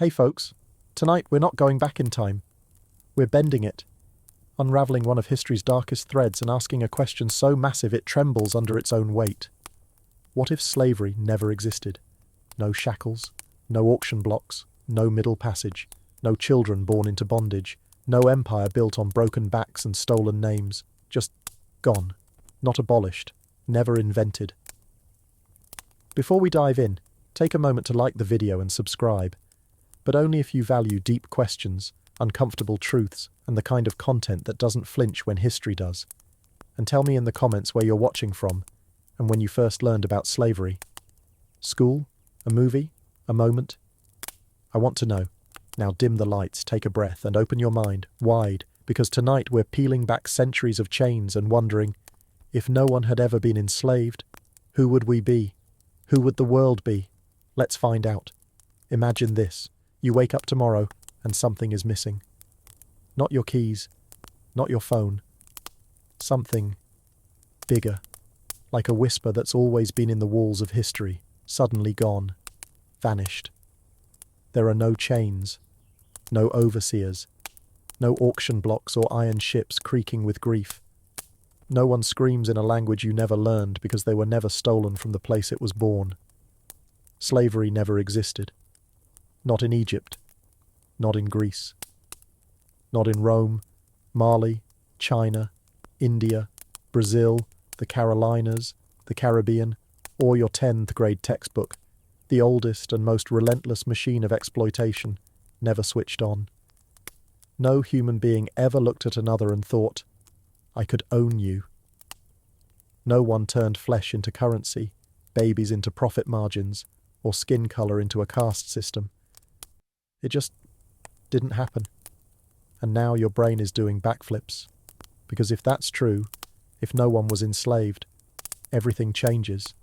Hey folks, tonight we're not going back in time. We're bending it, unraveling one of history's darkest threads and asking a question so massive it trembles under its own weight. What if slavery never existed? No shackles, no auction blocks, no middle passage, no children born into bondage, no empire built on broken backs and stolen names, just gone, not abolished, never invented. Before we dive in, take a moment to like the video and subscribe, but only if you value deep questions, uncomfortable truths, and the kind of content that doesn't flinch when history does. And tell me in the comments where you're watching from, and when you first learned about slavery. School? A movie? A moment? I want to know. Now dim the lights, take a breath, and open your mind wide, because tonight we're peeling back centuries of chains and wondering, if no one had ever been enslaved, who would we be? Who would the world be? Let's find out. Imagine this. You wake up tomorrow and something is missing. Not your keys, not your phone. Something bigger, like a whisper that's always been in the walls of history, suddenly gone, vanished. There are no chains, no overseers, no auction blocks or iron ships creaking with grief. No one screams in a language you never learned because they were never stolen from the place it was born. Slavery never existed. Not in Egypt, not in Greece, not in Rome, Mali, China, India, Brazil, the Carolinas, the Caribbean, or your 10th grade textbook. The oldest and most relentless machine of exploitation, never switched on. No human being ever looked at another and thought, I could own you. No one turned flesh into currency, babies into profit margins, or skin colour into a caste system. It just didn't happen. And now your brain is doing backflips. Because if that's true, if no one was enslaved, everything changes.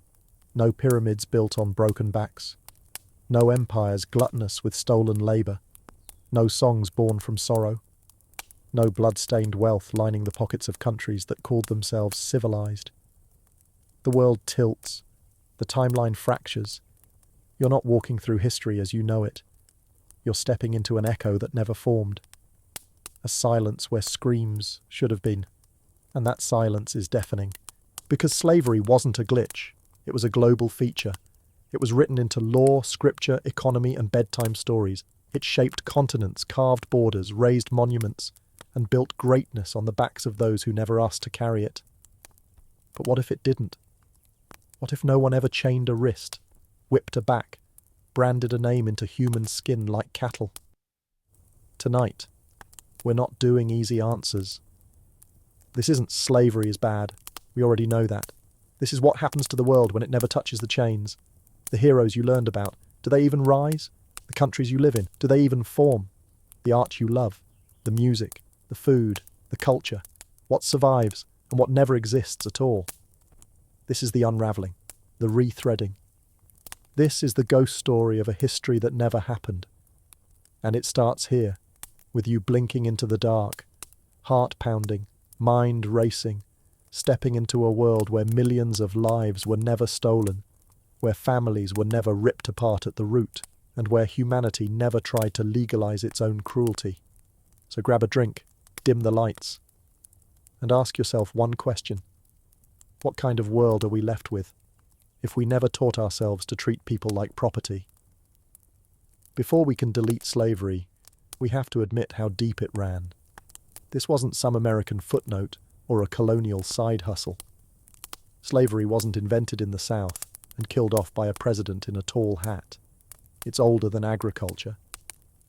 No pyramids built on broken backs. No empires gluttonous with stolen labour. No songs born from sorrow. No blood-stained wealth lining the pockets of countries that called themselves civilized. The world tilts. The timeline fractures. You're not walking through history as you know it. You're stepping into an echo that never formed. A silence where screams should have been. And that silence is deafening. Because slavery wasn't a glitch. It was a global feature. It was written into law, scripture, economy, and bedtime stories. It shaped continents, carved borders, raised monuments, and built greatness on the backs of those who never asked to carry it. But what if it didn't? What if no one ever chained a wrist, whipped a back, branded a name into human skin like cattle? Tonight, we're not doing easy answers. This isn't slavery is bad. We already know that. This is what happens to the world when it never touches the chains. The heroes you learned about, do they even rise? The countries you live in, do they even form? The art you love, the music, the food, the culture, what survives and what never exists at all. This is the unravelling, the rethreading. This is the ghost story of a history that never happened. And it starts here, with you blinking into the dark, heart pounding, mind racing, stepping into a world where millions of lives were never stolen, where families were never ripped apart at the root, and where humanity never tried to legalize its own cruelty. So grab a drink, dim the lights, and ask yourself one question. What kind of world are we left with if we never taught ourselves to treat people like property? Before we can delete slavery, we have to admit how deep it ran. This wasn't some American footnote or a colonial side hustle. Slavery wasn't invented in the South and killed off by a president in a tall hat. It's older than agriculture,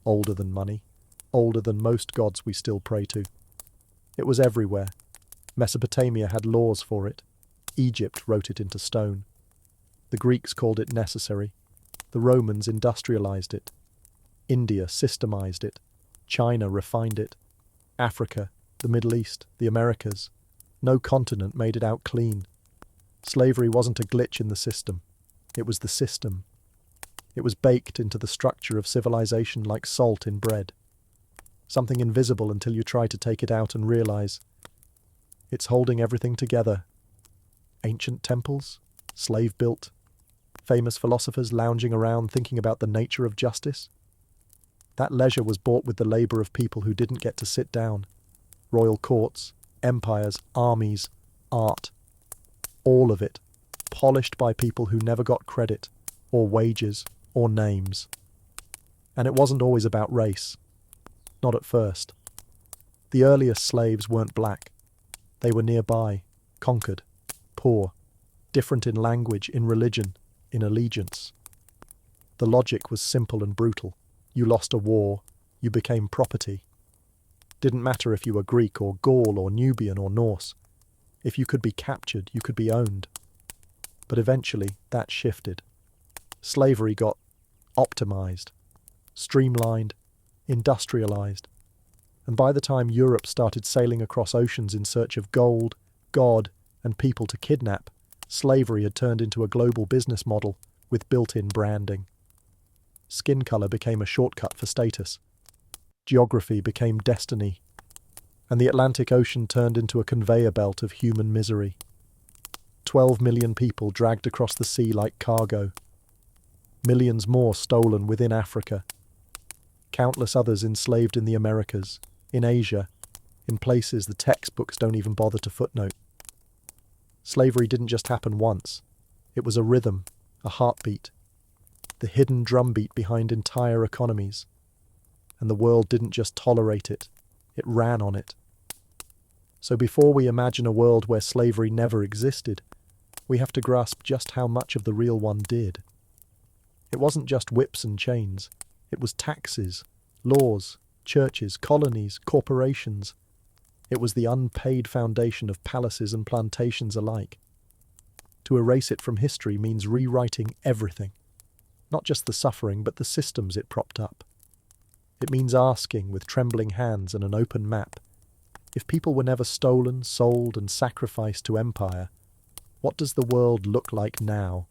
older than money, older than most gods we still pray to. It was everywhere. Mesopotamia had laws for it. Egypt wrote it into stone. The Greeks called it necessary. The Romans industrialized it. India systemized it. China refined it. Africa, the Middle East, the Americas. No continent made it out clean. Slavery wasn't a glitch in the system. It was the system. It was baked into the structure of civilization like salt in bread. Something invisible until you try to take it out and realize it's holding everything together. Ancient temples, slave-built, famous philosophers lounging around thinking about the nature of justice. That leisure was bought with the labor of people who didn't get to sit down. Royal courts, empires, armies, art. All of it, polished by people who never got credit, or wages, or names. And it wasn't always about race. Not at first. The earliest slaves weren't black. They were nearby, conquered, poor, different in language, in religion, in allegiance. The logic was simple and brutal. You lost a war, you became property. Didn't matter if you were Greek or Gaul or Nubian or Norse. If you could be captured, you could be owned. But eventually, that shifted. Slavery got optimized, streamlined, industrialized. And by the time Europe started sailing across oceans in search of gold, God, and people to kidnap, slavery had turned into a global business model with built-in branding. Skin color became a shortcut for status. Geography became destiny. And the Atlantic Ocean turned into a conveyor belt of human misery. 12 million people dragged across the sea like cargo. Millions more stolen within Africa. Countless others enslaved in the Americas, in Asia, in places the textbooks don't even bother to footnote. Slavery didn't just happen once. It was a rhythm, a heartbeat, the hidden drumbeat behind entire economies. And the world didn't just tolerate it, it ran on it. So before we imagine a world where slavery never existed, we have to grasp just how much of the real one did. It wasn't just whips and chains. It was taxes, laws, churches, colonies, corporations. It was the unpaid foundation of palaces and plantations alike. To erase it from history means rewriting everything, not just the suffering, but the systems it propped up. It means asking with trembling hands and an open map, if people were never stolen, sold, and sacrificed to empire, what does the world look like now?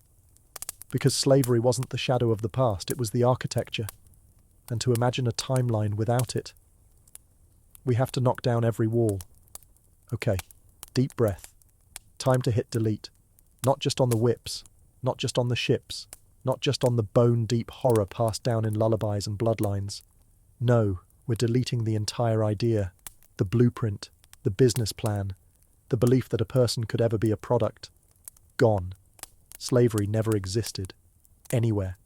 Because slavery wasn't the shadow of the past, it was the architecture. And to imagine a timeline without it, we have to knock down every wall. Okay, deep breath. Time to hit delete. Not just on the whips, not just on the ships, not just on the bone-deep horror passed down in lullabies and bloodlines. No, we're deleting the entire idea, the blueprint, the business plan, the belief that a person could ever be a product. Gone. Slavery never existed. Anywhere.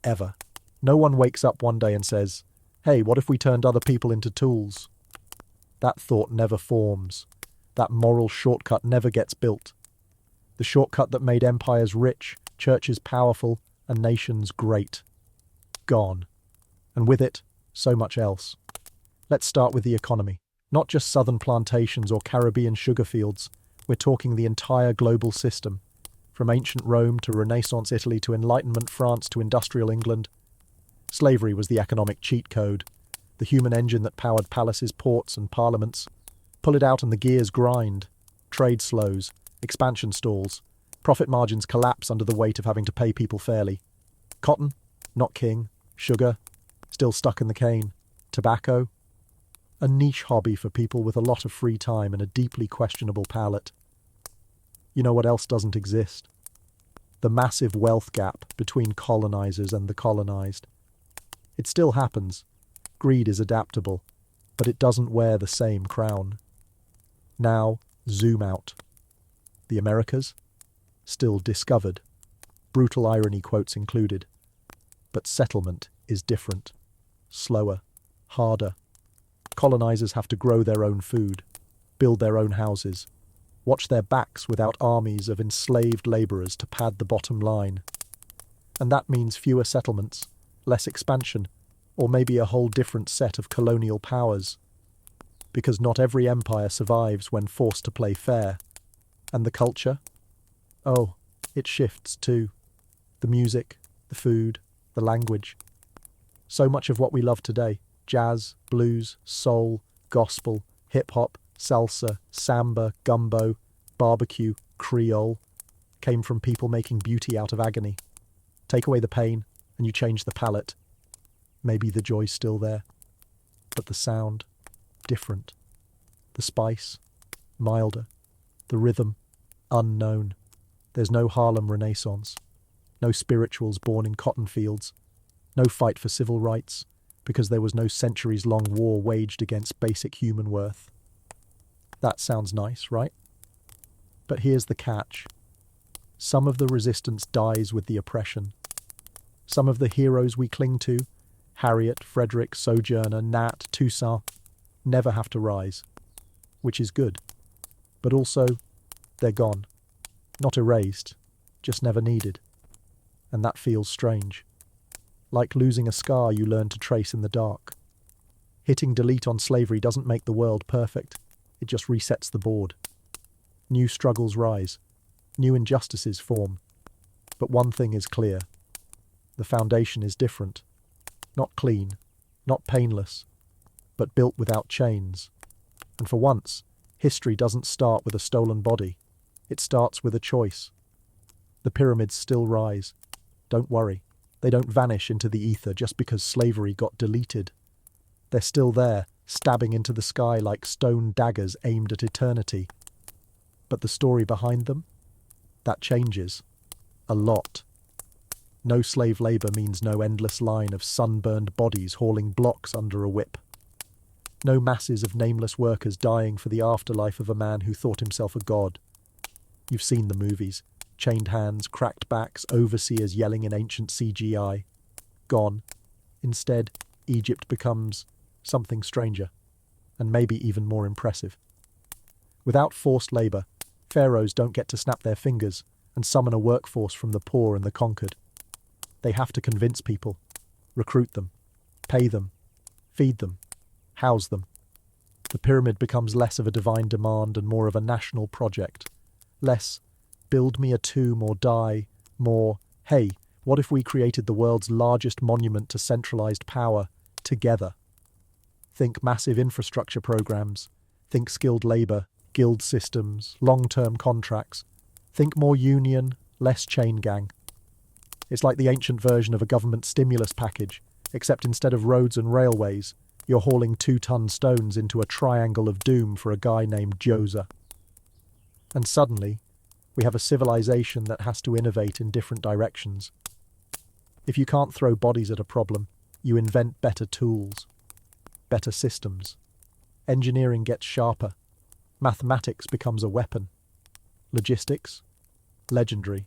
Ever. No one wakes up one day and says, "Hey, what if we turned other people into tools?" That thought never forms. That moral shortcut never gets built. The shortcut that made empires rich, churches powerful, and nations great. Gone. And with it, so much else. Let's start with the economy. Not just southern plantations or Caribbean sugar fields. We're talking the entire global system. From ancient Rome to Renaissance Italy to Enlightenment France to industrial England. Slavery was the economic cheat code, the human engine that powered palaces, ports, and parliaments. Pull it out and the gears grind. Trade slows, expansion stalls, profit margins collapse under the weight of having to pay people fairly. Cotton, not king. Sugar, still stuck in the cane. Tobacco, a niche hobby for people with a lot of free time and a deeply questionable palate. You know what else doesn't exist? The massive wealth gap between colonizers and the colonized. It still happens. Greed is adaptable, but it doesn't wear the same crown. Now, zoom out. The Americas? Still discovered. Brutal irony quotes included. But settlement is different. Slower. Harder. Colonizers have to grow their own food, build their own houses, watch their backs without armies of enslaved laborers to pad the bottom line. And that means fewer settlements, less expansion, or maybe a whole different set of colonial powers. Because not every empire survives when forced to play fair. And the culture? Oh, it shifts too. The music, the food, the language. So much of what we love today, jazz, blues, soul, gospel, hip-hop, salsa, samba, gumbo, barbecue, Creole, came from people making beauty out of agony. Take away the pain, and you change the palette. Maybe the joy's still there, but the sound, different. The spice, milder. The rhythm, unknown. There's no Harlem Renaissance. No spirituals born in cotton fields. No fight for civil rights, because there was no centuries-long war waged against basic human worth. That sounds nice, right? But here's the catch. Some of the resistance dies with the oppression. Some of the heroes we cling to, Harriet, Frederick, Sojourner, Nat, Toussaint, never have to rise, which is good. But also, they're gone. Not erased, just never needed. And that feels strange. Like losing a scar you learn to trace in the dark. Hitting delete on slavery doesn't make the world perfect. It just resets the board. New struggles rise. New injustices form. But one thing is clear. The foundation is different. Not clean, not painless, but built without chains. And for once, history doesn't start with a stolen body. It starts with a choice. The pyramids still rise. Don't worry. They don't vanish into the ether just because slavery got deleted. They're still there, stabbing into the sky like stone daggers aimed at eternity. But the story behind them? That changes. A lot. No slave labour means no endless line of sunburned bodies hauling blocks under a whip. No masses of nameless workers dying for the afterlife of a man who thought himself a god. You've seen the movies. Chained hands, cracked backs, overseers yelling in ancient CGI. Gone. Instead, Egypt becomes something stranger, and maybe even more impressive. Without forced labour, pharaohs don't get to snap their fingers and summon a workforce from the poor and the conquered. They have to convince people, recruit them, pay them, feed them, house them. The pyramid becomes less of a divine demand and more of a national project. Less, build me a tomb or die, more, hey, what if we created the world's largest monument to centralised power, together? Think massive infrastructure programs, think skilled labour, guild systems, long-term contracts. Think more union, less chain gang. It's like the ancient version of a government stimulus package, except instead of roads and railways, you're hauling 2-ton stones into a triangle of doom for a guy named Djoser. And suddenly, we have a civilization that has to innovate in different directions. If you can't throw bodies at a problem, you invent better tools, better systems. Engineering gets sharper. Mathematics becomes a weapon. Logistics? Legendary.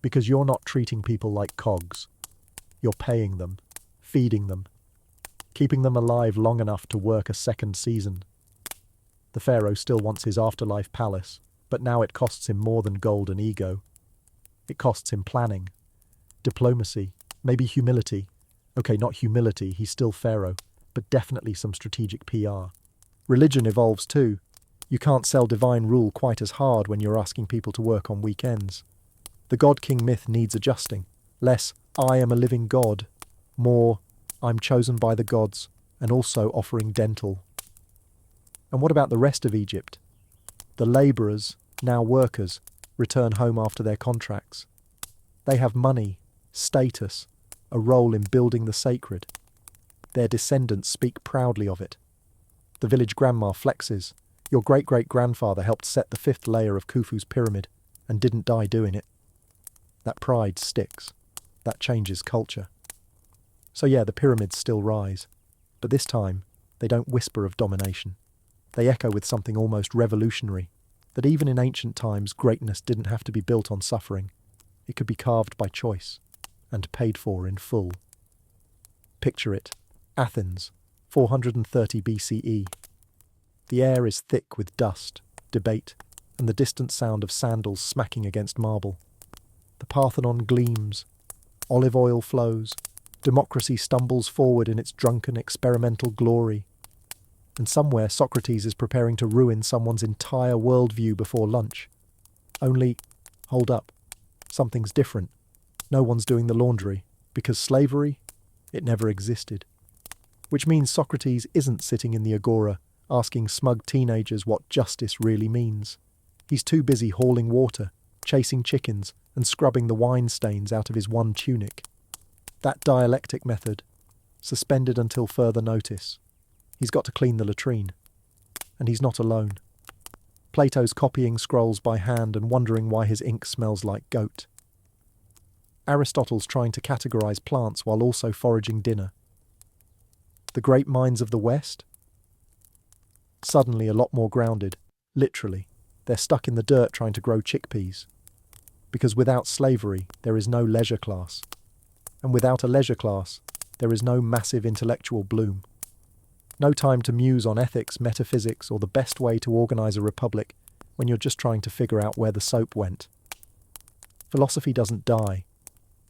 Because you're not treating people like cogs. You're paying them, feeding them, keeping them alive long enough to work a second season. The pharaoh still wants his afterlife palace, but now it costs him more than gold and ego. It costs him planning, diplomacy, maybe humility. Okay, not humility, he's still pharaoh, but definitely some strategic PR. Religion evolves too. You can't sell divine rule quite as hard when you're asking people to work on weekends. The God-King myth needs adjusting. Less, I am a living god. More, I'm chosen by the gods, and also offering dental. And what about the rest of Egypt? The labourers, now workers, return home after their contracts. They have money, status, a role in building the sacred. Their descendants speak proudly of it. The village grandma flexes. Your great-great-grandfather helped set the 5th layer of Khufu's pyramid and didn't die doing it. That pride sticks. That changes culture. So yeah, the pyramids still rise. But this time, they don't whisper of domination. They echo with something almost revolutionary, that even in ancient times, greatness didn't have to be built on suffering. It could be carved by choice, and paid for in full. Picture it. Athens, 430 BCE. The air is thick with dust, debate, and the distant sound of sandals smacking against marble. The Parthenon gleams. Olive oil flows. Democracy stumbles forward in its drunken experimental glory. And somewhere Socrates is preparing to ruin someone's entire worldview before lunch. Only, hold up, something's different. No one's doing the laundry, because slavery, it never existed. Which means Socrates isn't sitting in the agora, asking smug teenagers what justice really means. He's too busy hauling water, chasing chickens, and scrubbing the wine stains out of his one tunic. That dialectic method, suspended until further notice. He's got to clean the latrine. And he's not alone. Plato's copying scrolls by hand and wondering why his ink smells like goat. Aristotle's trying to categorize plants while also foraging dinner. The great minds of the West? Suddenly a lot more grounded. Literally. They're stuck in the dirt trying to grow chickpeas. Because without slavery, there is no leisure class. And without a leisure class, there is no massive intellectual bloom. No time to muse on ethics, metaphysics, or the best way to organize a republic when you're just trying to figure out where the soap went. Philosophy doesn't die,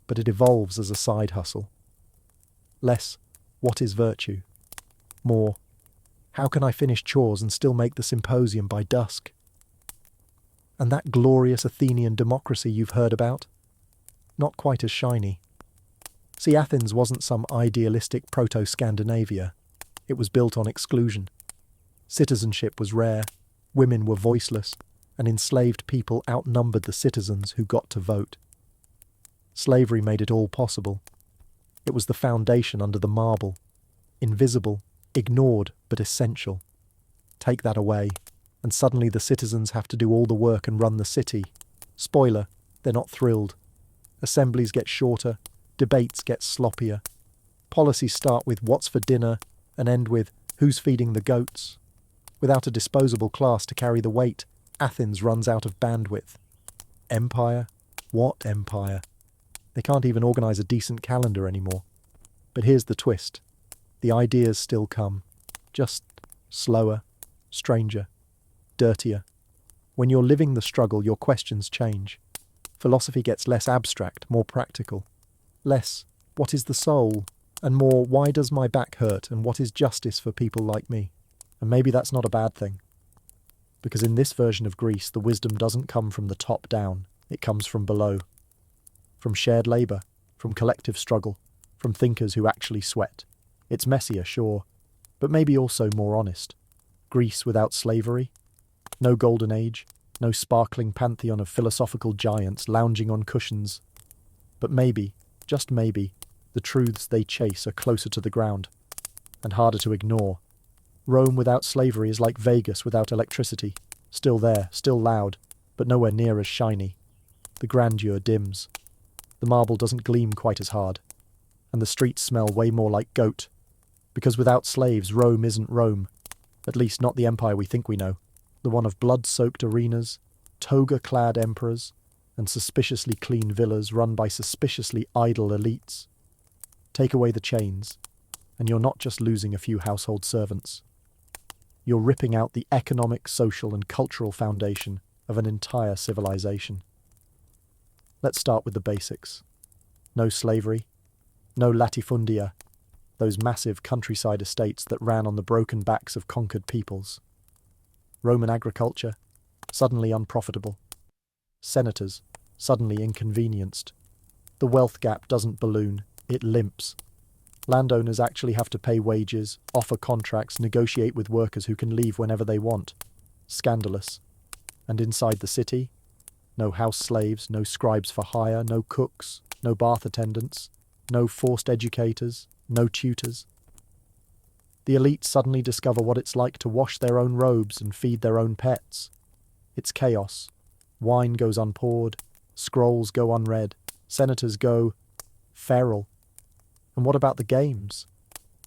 but it evolves as a side hustle. Less, what is virtue? More, how can I finish chores and still make the symposium by dusk? And that glorious Athenian democracy you've heard about? Not quite as shiny. See, Athens wasn't some idealistic proto-Scandinavia. It was built on exclusion. Citizenship was rare, women were voiceless, and enslaved people outnumbered the citizens who got to vote. Slavery made it all possible. It was the foundation under the marble. Invisible, ignored, but essential. Take that away, and suddenly the citizens have to do all the work and run the city. Spoiler, they're not thrilled. Assemblies get shorter, debates get sloppier. Policies start with what's for dinner and end with who's feeding the goats. Without a disposable class to carry the weight, Athens runs out of bandwidth. Empire? What empire? They can't even organize a decent calendar anymore. But here's the twist. The ideas still come. Just slower, stranger, dirtier. When you're living the struggle, your questions change. Philosophy gets less abstract, more practical. Less, what is the soul? And more, why does my back hurt, and what is justice for people like me? And maybe that's not a bad thing. Because in this version of Greece, the wisdom doesn't come from the top down, it comes from below. From shared labour, from collective struggle, from thinkers who actually sweat. It's messier, sure, but maybe also more honest. Greece without slavery? No golden age, no sparkling pantheon of philosophical giants lounging on cushions. But maybe, just maybe, the truths they chase are closer to the ground, and harder to ignore. Rome without slavery is like Vegas without electricity. Still there, still loud, but nowhere near as shiny. The grandeur dims. The marble doesn't gleam quite as hard. And the streets smell way more like goat. Because without slaves, Rome isn't Rome. At least not the empire we think we know. The one of blood-soaked arenas, toga-clad emperors, and suspiciously clean villas run by suspiciously idle elites. Take away the chains, and you're not just losing a few household servants. You're ripping out the economic, social, and cultural foundation of an entire civilization. Let's start with the basics. No slavery, no latifundia, those massive countryside estates that ran on the broken backs of conquered peoples. Roman agriculture, suddenly unprofitable. Senators, suddenly inconvenienced. The wealth gap doesn't balloon, it limps. Landowners actually have to pay wages, offer contracts, negotiate with workers who can leave whenever they want. Scandalous. And inside the city, no house slaves, no scribes for hire, no cooks, no bath attendants, no forced educators, no tutors. The elite suddenly discover what it's like to wash their own robes and feed their own pets. It's chaos. Wine goes unpoured, scrolls go unread, senators go feral. And what about the games?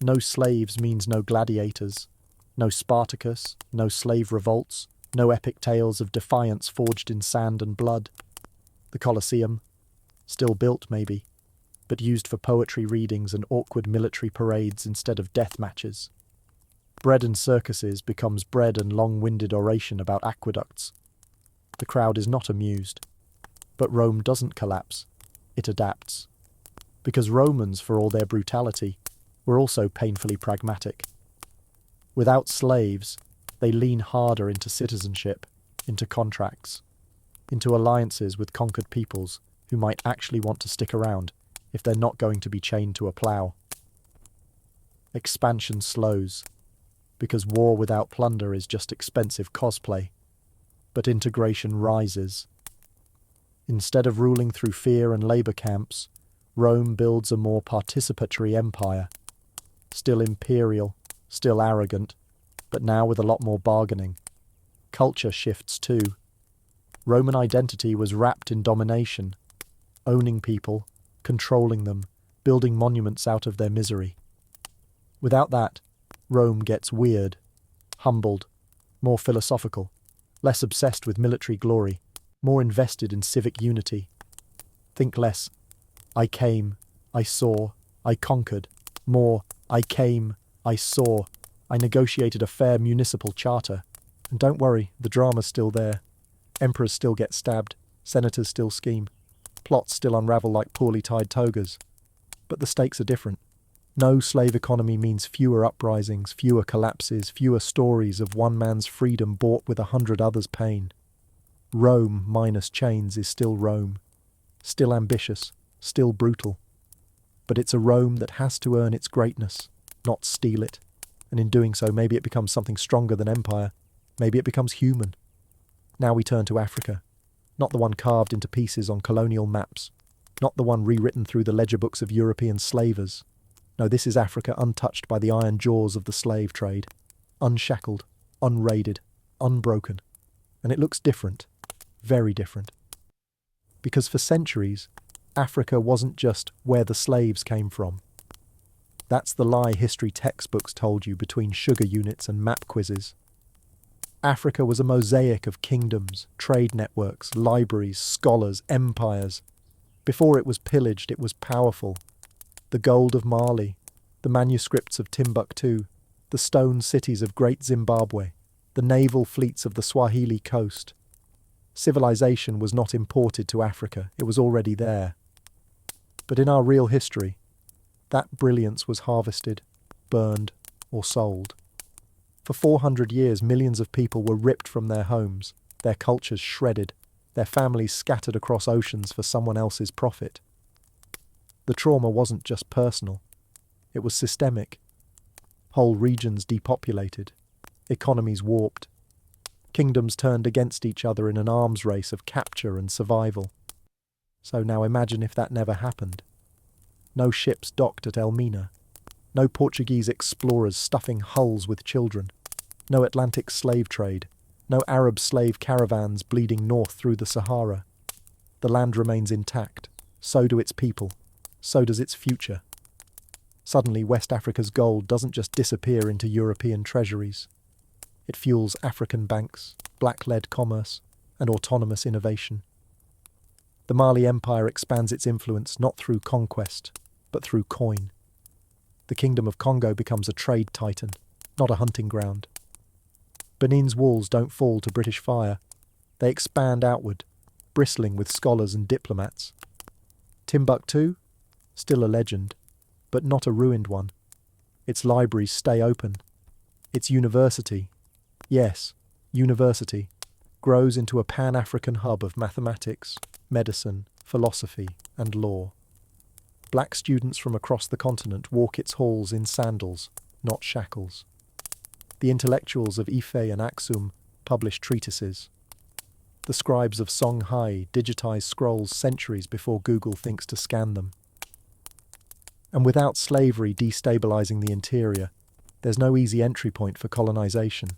No slaves means no gladiators, no Spartacus, no slave revolts, no epic tales of defiance forged in sand and blood. The Colosseum, still built maybe, but used for poetry readings and awkward military parades instead of death matches. Bread and circuses becomes bread and long-winded oration about aqueducts. The crowd is not amused. But Rome doesn't collapse, it adapts. Because Romans, for all their brutality, were also painfully pragmatic. Without slaves, they lean harder into citizenship, into contracts, into alliances with conquered peoples who might actually want to stick around if they're not going to be chained to a plough. Expansion slows, because war without plunder is just expensive cosplay. But integration rises. Instead of ruling through fear and labour camps, Rome builds a more participatory empire. Still imperial, still arrogant, but now with a lot more bargaining. Culture shifts too. Roman identity was wrapped in domination, owning people, controlling them, building monuments out of their misery. Without that, Rome gets weird, humbled, more philosophical, less obsessed with military glory, more invested in civic unity. Think less, I came, I saw, I conquered. More, I came, I saw, I negotiated a fair municipal charter. And don't worry, the drama's still there. Emperors still get stabbed, senators still scheme, plots still unravel like poorly tied togas. But the stakes are different. No slave economy means fewer uprisings, fewer collapses, fewer stories of one man's freedom bought with 100 others' pain. Rome minus chains is still Rome. Still ambitious, still brutal. But it's a Rome that has to earn its greatness, not steal it. And in doing so, maybe it becomes something stronger than empire. Maybe it becomes human. Now we turn to Africa. Not the one carved into pieces on colonial maps. Not the one rewritten through the ledger books of European slavers. No, this is Africa untouched by the iron jaws of the slave trade. Unshackled, unraided, unbroken. And it looks different. Very different. Because for centuries, Africa wasn't just where the slaves came from. That's the lie history textbooks told you between sugar units and map quizzes. Africa was a mosaic of kingdoms, trade networks, libraries, scholars, empires. Before it was pillaged, it was powerful. The gold of Mali, the manuscripts of Timbuktu, the stone cities of Great Zimbabwe, the naval fleets of the Swahili coast. Civilization was not imported to Africa, it was already there. But in our real history, that brilliance was harvested, burned, or sold. For 400 years, millions of people were ripped from their homes, their cultures shredded, their families scattered across oceans for someone else's profit. The trauma wasn't just personal, it was systemic. Whole regions depopulated, economies warped, kingdoms turned against each other in an arms race of capture and survival. So now imagine if that never happened. No ships docked at Elmina, no Portuguese explorers stuffing hulls with children, no Atlantic slave trade, no Arab slave caravans bleeding north through the Sahara. The land remains intact, so do its people. So does its future. Suddenly, West Africa's gold doesn't just disappear into European treasuries. It fuels African banks, black-led commerce, and autonomous innovation. The Mali Empire expands its influence not through conquest, but through coin. The Kingdom of Congo becomes a trade titan, not a hunting ground. Benin's walls don't fall to British fire. They expand outward, bristling with scholars and diplomats. Timbuktu? Still a legend, but not a ruined one. Its libraries stay open. Its university, yes, university, grows into a Pan-African hub of mathematics, medicine, philosophy, and law. Black students from across the continent walk its halls in sandals, not shackles. The intellectuals of Ife and Aksum publish treatises. The scribes of Songhai digitize scrolls centuries before Google thinks to scan them. And without slavery destabilizing the interior, there's no easy entry point for colonization.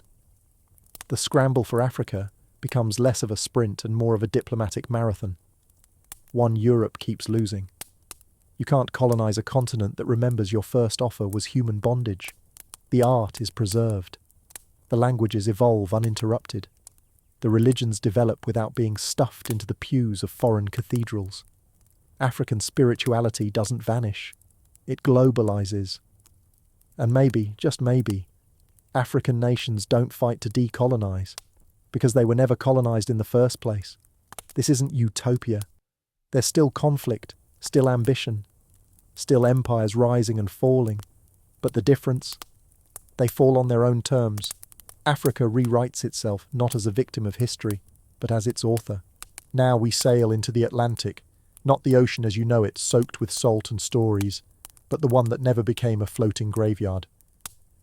The scramble for Africa becomes less of a sprint and more of a diplomatic marathon. One Europe keeps losing. You can't colonize a continent that remembers your first offer was human bondage. The art is preserved. The languages evolve uninterrupted. The religions develop without being stuffed into the pews of foreign cathedrals. African spirituality doesn't vanish. It globalizes. And maybe, just maybe, African nations don't fight to decolonize, because they were never colonized in the first place. This isn't utopia. There's still conflict, still ambition, still empires rising and falling. But the difference? They fall on their own terms. Africa rewrites itself not as a victim of history, but as its author. Now we sail into the Atlantic, not the ocean as you know it, soaked with salt and stories, but the one that never became a floating graveyard.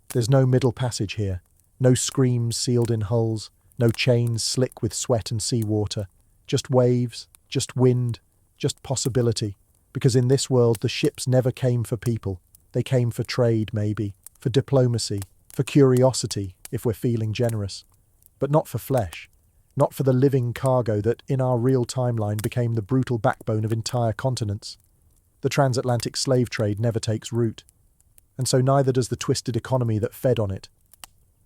There's no middle passage here, no screams sealed in hulls, no chains slick with sweat and seawater, just waves, just wind, just possibility, because in this world the ships never came for people, they came for trade maybe, for diplomacy, for curiosity, if we're feeling generous, but not for flesh, not for the living cargo that, in our real timeline, became the brutal backbone of entire continents. The transatlantic slave trade never takes root. And so neither does the twisted economy that fed on it.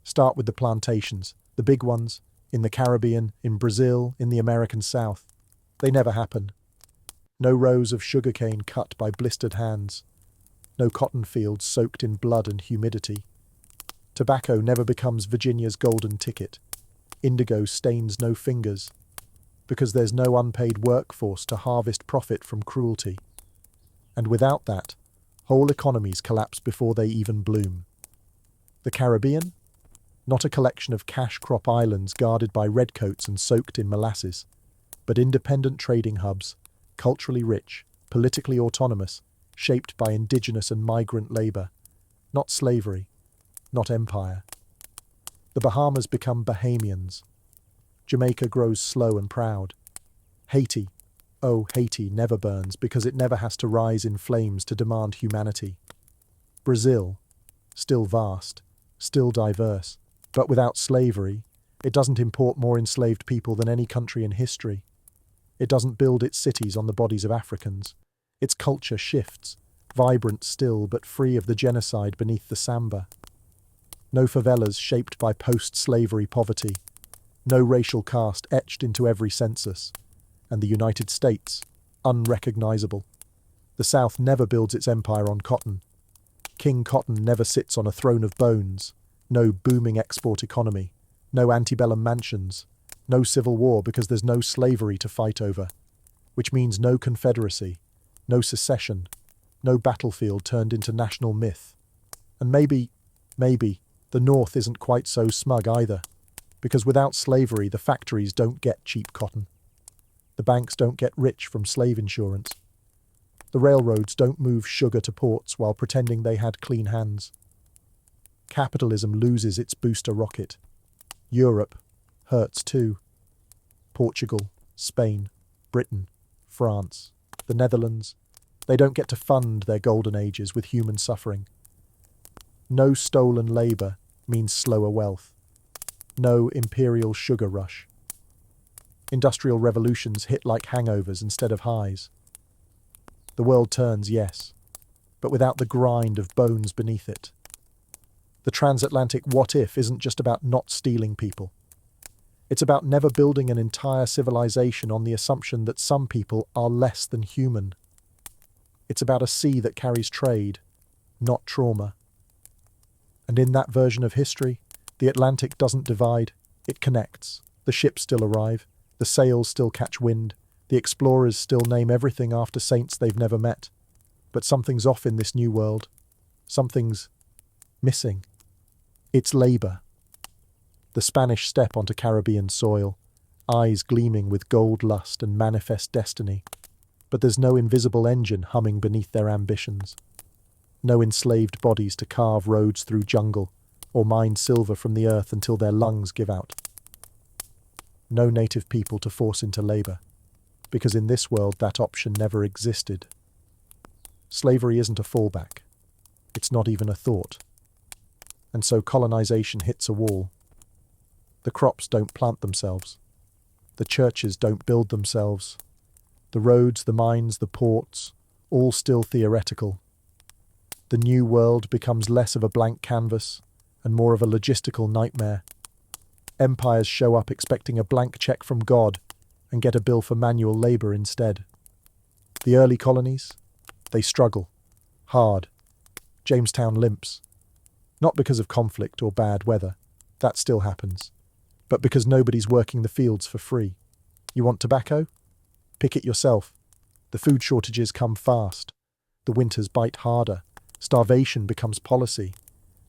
Start with the plantations, the big ones, in the Caribbean, in Brazil, in the American South. They never happen. No rows of sugarcane cut by blistered hands. No cotton fields soaked in blood and humidity. Tobacco never becomes Virginia's golden ticket. Indigo stains no fingers, because there's no unpaid workforce to harvest profit from cruelty. And without that, whole economies collapse before they even bloom. The Caribbean? Not a collection of cash crop islands guarded by redcoats and soaked in molasses, but independent trading hubs, culturally rich, politically autonomous, shaped by indigenous and migrant labour. Not slavery, not empire. The Bahamas become Bahamians. Jamaica grows slow and proud. Haiti, oh, Haiti never burns because it never has to rise in flames to demand humanity. Brazil, still vast, still diverse, but without slavery, it doesn't import more enslaved people than any country in history. It doesn't build its cities on the bodies of Africans. Its culture shifts, vibrant still but free of the genocide beneath the samba. No favelas shaped by post-slavery poverty. No racial caste etched into every census. And the United States, unrecognizable. The South never builds its empire on cotton. King Cotton never sits on a throne of bones. No booming export economy. No antebellum mansions. No civil war because there's no slavery to fight over. Which means no confederacy. No secession. No battlefield turned into national myth. And maybe, the North isn't quite so smug either. Because without slavery, the factories don't get cheap cotton. The banks don't get rich from slave insurance. The railroads don't move sugar to ports while pretending they had clean hands. Capitalism loses its booster rocket. Europe hurts too. Portugal, Spain, Britain, France, the Netherlands, they don't get to fund their golden ages with human suffering. No stolen labour means slower wealth. No imperial sugar rush. Industrial revolutions hit like hangovers instead of highs. The world turns, yes, but without the grind of bones beneath it. The transatlantic what if isn't just about not stealing people. It's about never building an entire civilization on the assumption that some people are less than human. It's about a sea that carries trade, not trauma. And in that version of history, the Atlantic doesn't divide, it connects. The ships still arrive, the sails still catch wind, the explorers still name everything after saints they've never met. But something's off in this new world. Something's missing. It's labour. The Spanish step onto Caribbean soil, eyes gleaming with gold lust and manifest destiny. But there's no invisible engine humming beneath their ambitions. No enslaved bodies to carve roads through jungle, or mine silver from the earth until their lungs give out. No native people to force into labour, because in this world that option never existed. Slavery isn't a fallback. It's not even a thought. And so colonization hits a wall. The crops don't plant themselves. The churches don't build themselves. The roads, the mines, the ports, all still theoretical. The new world becomes less of a blank canvas and more of a logistical nightmare. Empires show up expecting a blank check from God and get a bill for manual labour instead. The early colonies? They struggle. Hard. Jamestown limps. Not because of conflict or bad weather. That still happens. But because nobody's working the fields for free. You want tobacco? Pick it yourself. The food shortages come fast. The winters bite harder. Starvation becomes policy.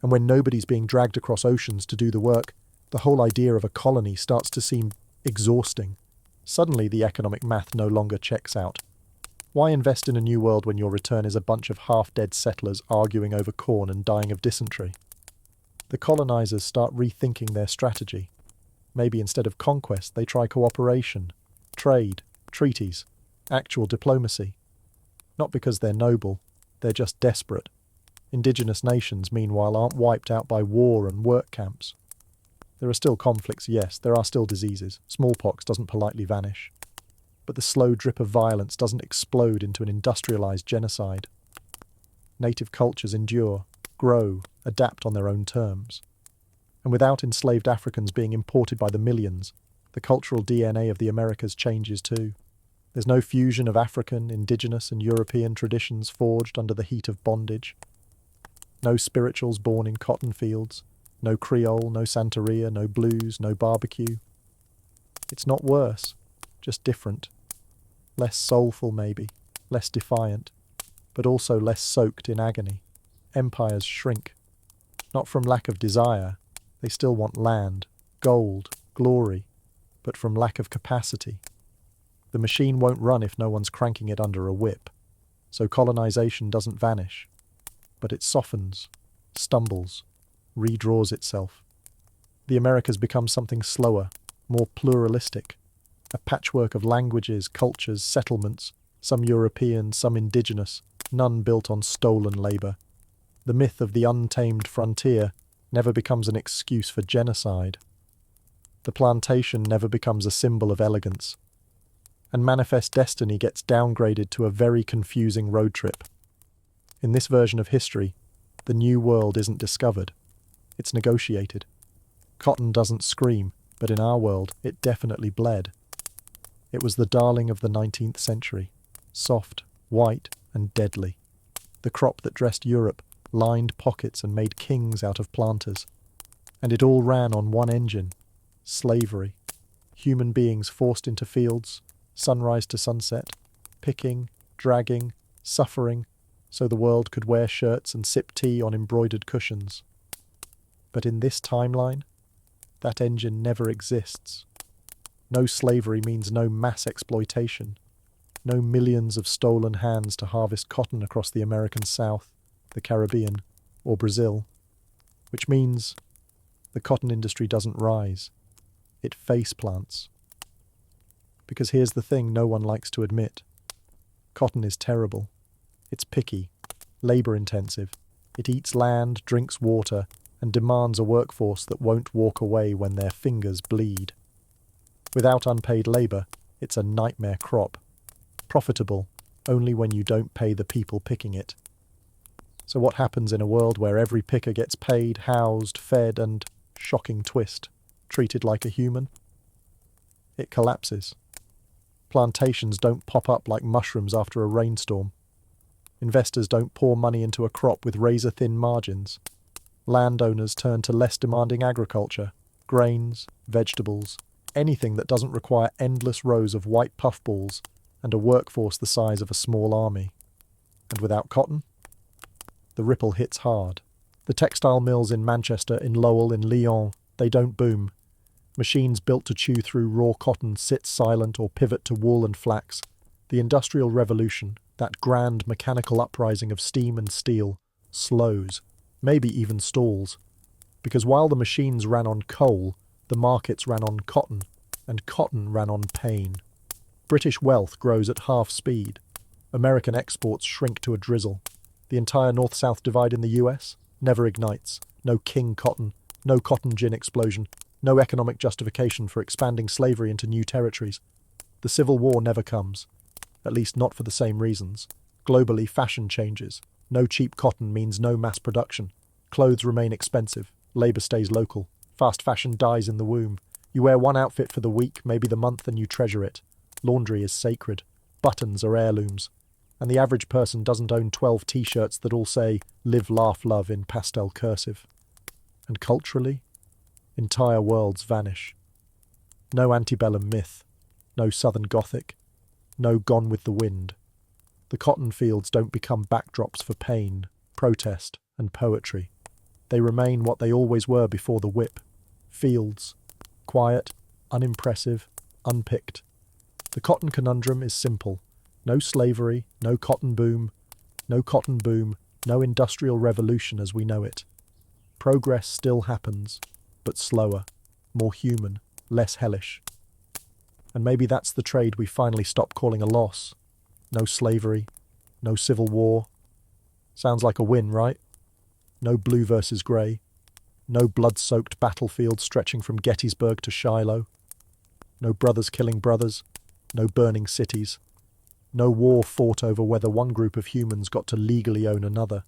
And when nobody's being dragged across oceans to do the work, the whole idea of a colony starts to seem exhausting. Suddenly the economic math no longer checks out. Why invest in a new world when your return is a bunch of half-dead settlers arguing over corn and dying of dysentery? The colonizers start rethinking their strategy. Maybe instead of conquest, they try cooperation, trade, treaties, actual diplomacy. Not because they're noble, they're just desperate. Indigenous nations, meanwhile, aren't wiped out by war and work camps. There are still conflicts, yes, there are still diseases. Smallpox doesn't politely vanish. But the slow drip of violence doesn't explode into an industrialized genocide. Native cultures endure, grow, adapt on their own terms. And without enslaved Africans being imported by the millions, the cultural DNA of the Americas changes too. There's no fusion of African, indigenous, and European traditions forged under the heat of bondage. No spirituals born in cotton fields, no Creole, no Santeria, no blues, no barbecue. It's not worse, just different. Less soulful maybe, less defiant, but also less soaked in agony. Empires shrink, not from lack of desire. They still want land, gold, glory, but from lack of capacity. The machine won't run if no one's cranking it under a whip, so colonization doesn't vanish, but it softens, stumbles, redraws itself. The Americas become something slower, more pluralistic, a patchwork of languages, cultures, settlements, some European, some indigenous, none built on stolen labor. The myth of the untamed frontier never becomes an excuse for genocide. The plantation never becomes a symbol of elegance. And Manifest Destiny gets downgraded to a very confusing road trip. In this version of history, the new world isn't discovered. It's negotiated. Cotton doesn't scream, but in our world, it definitely bled. It was the darling of the 19th century, soft, white, and deadly. The crop that dressed Europe, lined pockets and made kings out of planters. And it all ran on one engine: slavery. Human beings forced into fields, sunrise to sunset, picking, dragging, suffering, so the world could wear shirts and sip tea on embroidered cushions. But in this timeline, that engine never exists. No slavery means no mass exploitation, no millions of stolen hands to harvest cotton across the American South, the Caribbean, or Brazil, which means the cotton industry doesn't rise. It face plants. Because here's the thing no one likes to admit. Cotton is terrible. It's picky, labor-intensive. It eats land, drinks water, and demands a workforce that won't walk away when their fingers bleed. Without unpaid labor, it's a nightmare crop. Profitable only when you don't pay the people picking it. So what happens in a world where every picker gets paid, housed, fed, and, shocking twist, treated like a human? It collapses. Plantations don't pop up like mushrooms after a rainstorm. Investors don't pour money into a crop with razor-thin margins. Landowners turn to less demanding agriculture, grains, vegetables, anything that doesn't require endless rows of white puffballs and a workforce the size of a small army. And without cotton? The ripple hits hard. The textile mills in Manchester, in Lowell, in Lyon, they don't boom. Machines built to chew through raw cotton sit silent or pivot to wool and flax. The Industrial Revolution, that grand mechanical uprising of steam and steel, slows, maybe even stalls. Because while the machines ran on coal, the markets ran on cotton, and cotton ran on pain. British wealth grows at half speed. American exports shrink to a drizzle. The entire North-South divide in the US never ignites. No king cotton, no cotton gin explosion, no economic justification for expanding slavery into new territories. The Civil War never comes, at least not for the same reasons. Globally, fashion changes. No cheap cotton means no mass production. Clothes remain expensive. Labor stays local. Fast fashion dies in the womb. You wear one outfit for the week, maybe the month, and you treasure it. Laundry is sacred. Buttons are heirlooms. And the average person doesn't own 12 t-shirts that all say, "Live, laugh, love" in pastel cursive. And culturally, entire worlds vanish. No antebellum myth. No Southern Gothic. No Gone with the Wind. The cotton fields don't become backdrops for pain, protest, and poetry. They remain what they always were before the whip. Fields. Quiet, unimpressive, unpicked. The cotton conundrum is simple. No slavery, no cotton boom, no industrial revolution as we know it. Progress still happens, but slower, more human, less hellish. And maybe that's the trade we finally stop calling a loss. No slavery, no civil war. Sounds like a win, right? No blue versus grey. No blood-soaked battlefield stretching from Gettysburg to Shiloh. No brothers killing brothers. No burning cities. No war fought over whether one group of humans got to legally own another.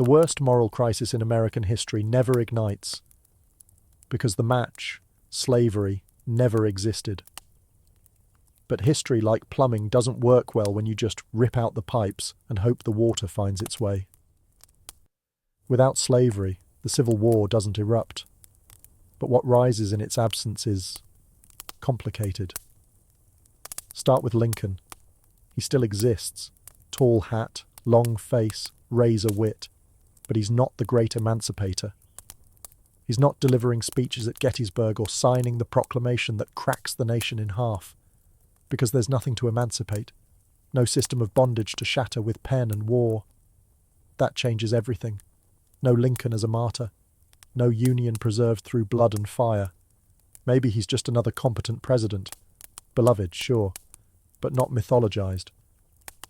The worst moral crisis in American history never ignites, because the match, slavery, never existed. But history, like plumbing, doesn't work well when you just rip out the pipes and hope the water finds its way. Without slavery, the Civil War doesn't erupt. But what rises in its absence is complicated. Start with Lincoln. He still exists. Tall hat, long face, razor wit. But he's not the great emancipator. He's not delivering speeches at Gettysburg or signing the proclamation that cracks the nation in half. Because there's nothing to emancipate. No system of bondage to shatter with pen and war. That changes everything. No Lincoln as a martyr. No Union preserved through blood and fire. Maybe he's just another competent president. Beloved, sure, but not mythologized.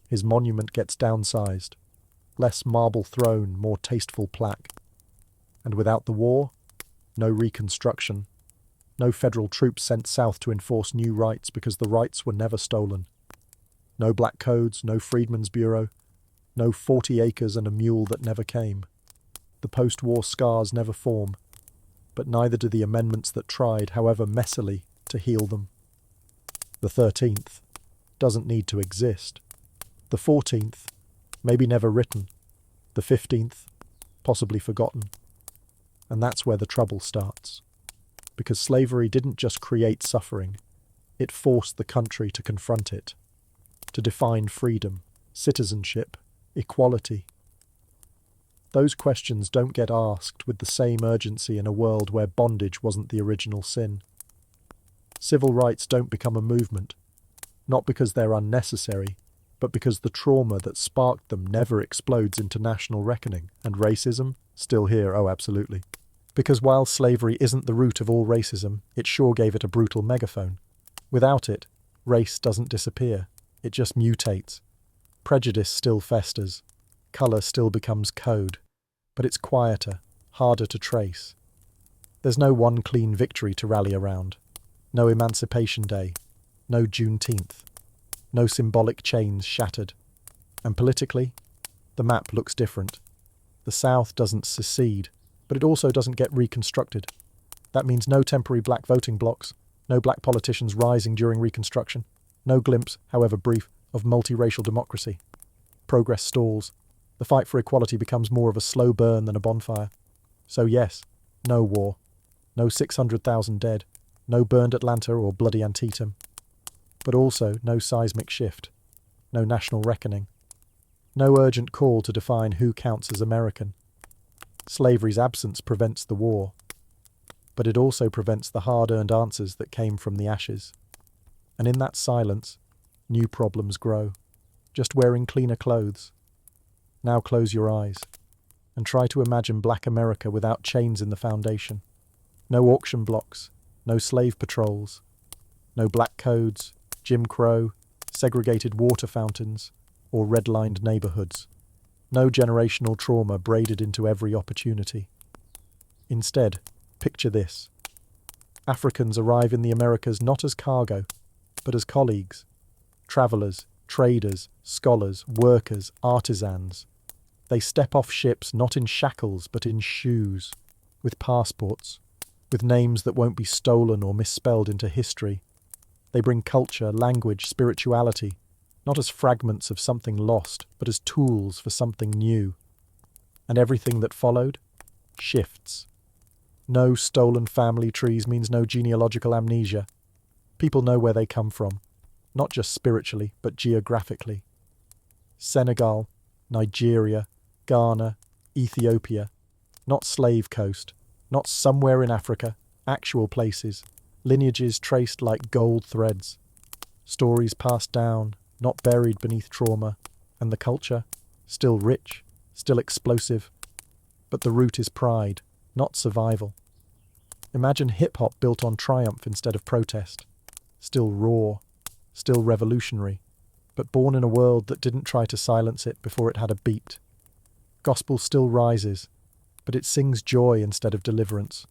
His monument gets downsized. Less marble throne, more tasteful plaque. And without the war, no Reconstruction. No federal troops sent south to enforce new rights because the rights were never stolen. No black codes, no Freedmen's Bureau. No 40 acres and a mule that never came. The post-war scars never form, but neither do the amendments that tried, however messily, to heal them. The 13th doesn't need to exist. The 14th, maybe never written. The 15th, possibly forgotten. And that's where the trouble starts. Because slavery didn't just create suffering, it forced the country to confront it, to define freedom, citizenship, equality. Those questions don't get asked with the same urgency in a world where bondage wasn't the original sin. Civil rights don't become a movement, not because they're unnecessary, but because the trauma that sparked them never explodes into national reckoning. And racism? Still here, oh absolutely. Because while slavery isn't the root of all racism, it sure gave it a brutal megaphone. Without it, race doesn't disappear, it just mutates. Prejudice still festers. Colour still becomes code, but it's quieter, harder to trace. There's no one clean victory to rally around. No Emancipation Day. No Juneteenth. No symbolic chains shattered. And politically, the map looks different. The South doesn't secede, but it also doesn't get reconstructed. That means no temporary black voting blocks, no black politicians rising during Reconstruction, no glimpse, however brief, of multiracial democracy. Progress stalls. The fight for equality becomes more of a slow burn than a bonfire. So yes, no war. No 600,000 dead. No burned Atlanta or bloody Antietam. But also no seismic shift. No national reckoning. No urgent call to define who counts as American. Slavery's absence prevents the war. But it also prevents the hard-earned answers that came from the ashes. And in that silence, new problems grow. Just wearing cleaner clothes. Now close your eyes and try to imagine Black America without chains in the foundation. No auction blocks, no slave patrols, no black codes, Jim Crow, segregated water fountains, or red-lined neighborhoods. No generational trauma braided into every opportunity. Instead, picture this. Africans arrive in the Americas not as cargo, but as colleagues, travelers, traders, scholars, workers, artisans. They step off ships not in shackles but in shoes, with passports, with names that won't be stolen or misspelled into history. They bring culture, language, spirituality, not as fragments of something lost, but as tools for something new. And everything that followed shifts. No stolen family trees means no genealogical amnesia. People know where they come from, not just spiritually, but geographically. Senegal, Nigeria, Ghana, Ethiopia, not slave coast, not somewhere in Africa, actual places, lineages traced like gold threads, stories passed down, not buried beneath trauma, and the culture, still rich, still explosive, but the root is pride, not survival. Imagine hip-hop built on triumph instead of protest, still raw, still revolutionary, but born in a world that didn't try to silence it before it had a beat. Gospel still rises, but it sings joy instead of deliverance.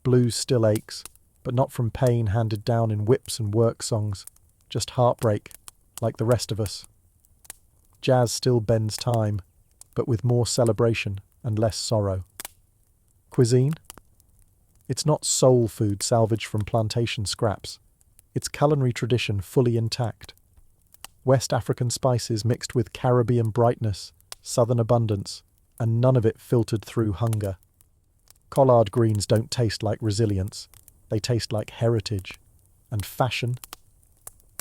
Blues still aches, but not from pain handed down in whips and work songs, just heartbreak, like the rest of us. Jazz still bends time, but with more celebration and less sorrow. Cuisine? It's not soul food salvaged from plantation scraps. It's culinary tradition fully intact. West African spices mixed with Caribbean brightness, southern abundance, and none of it filtered through hunger. Collard greens don't taste like resilience. They taste like heritage. And fashion?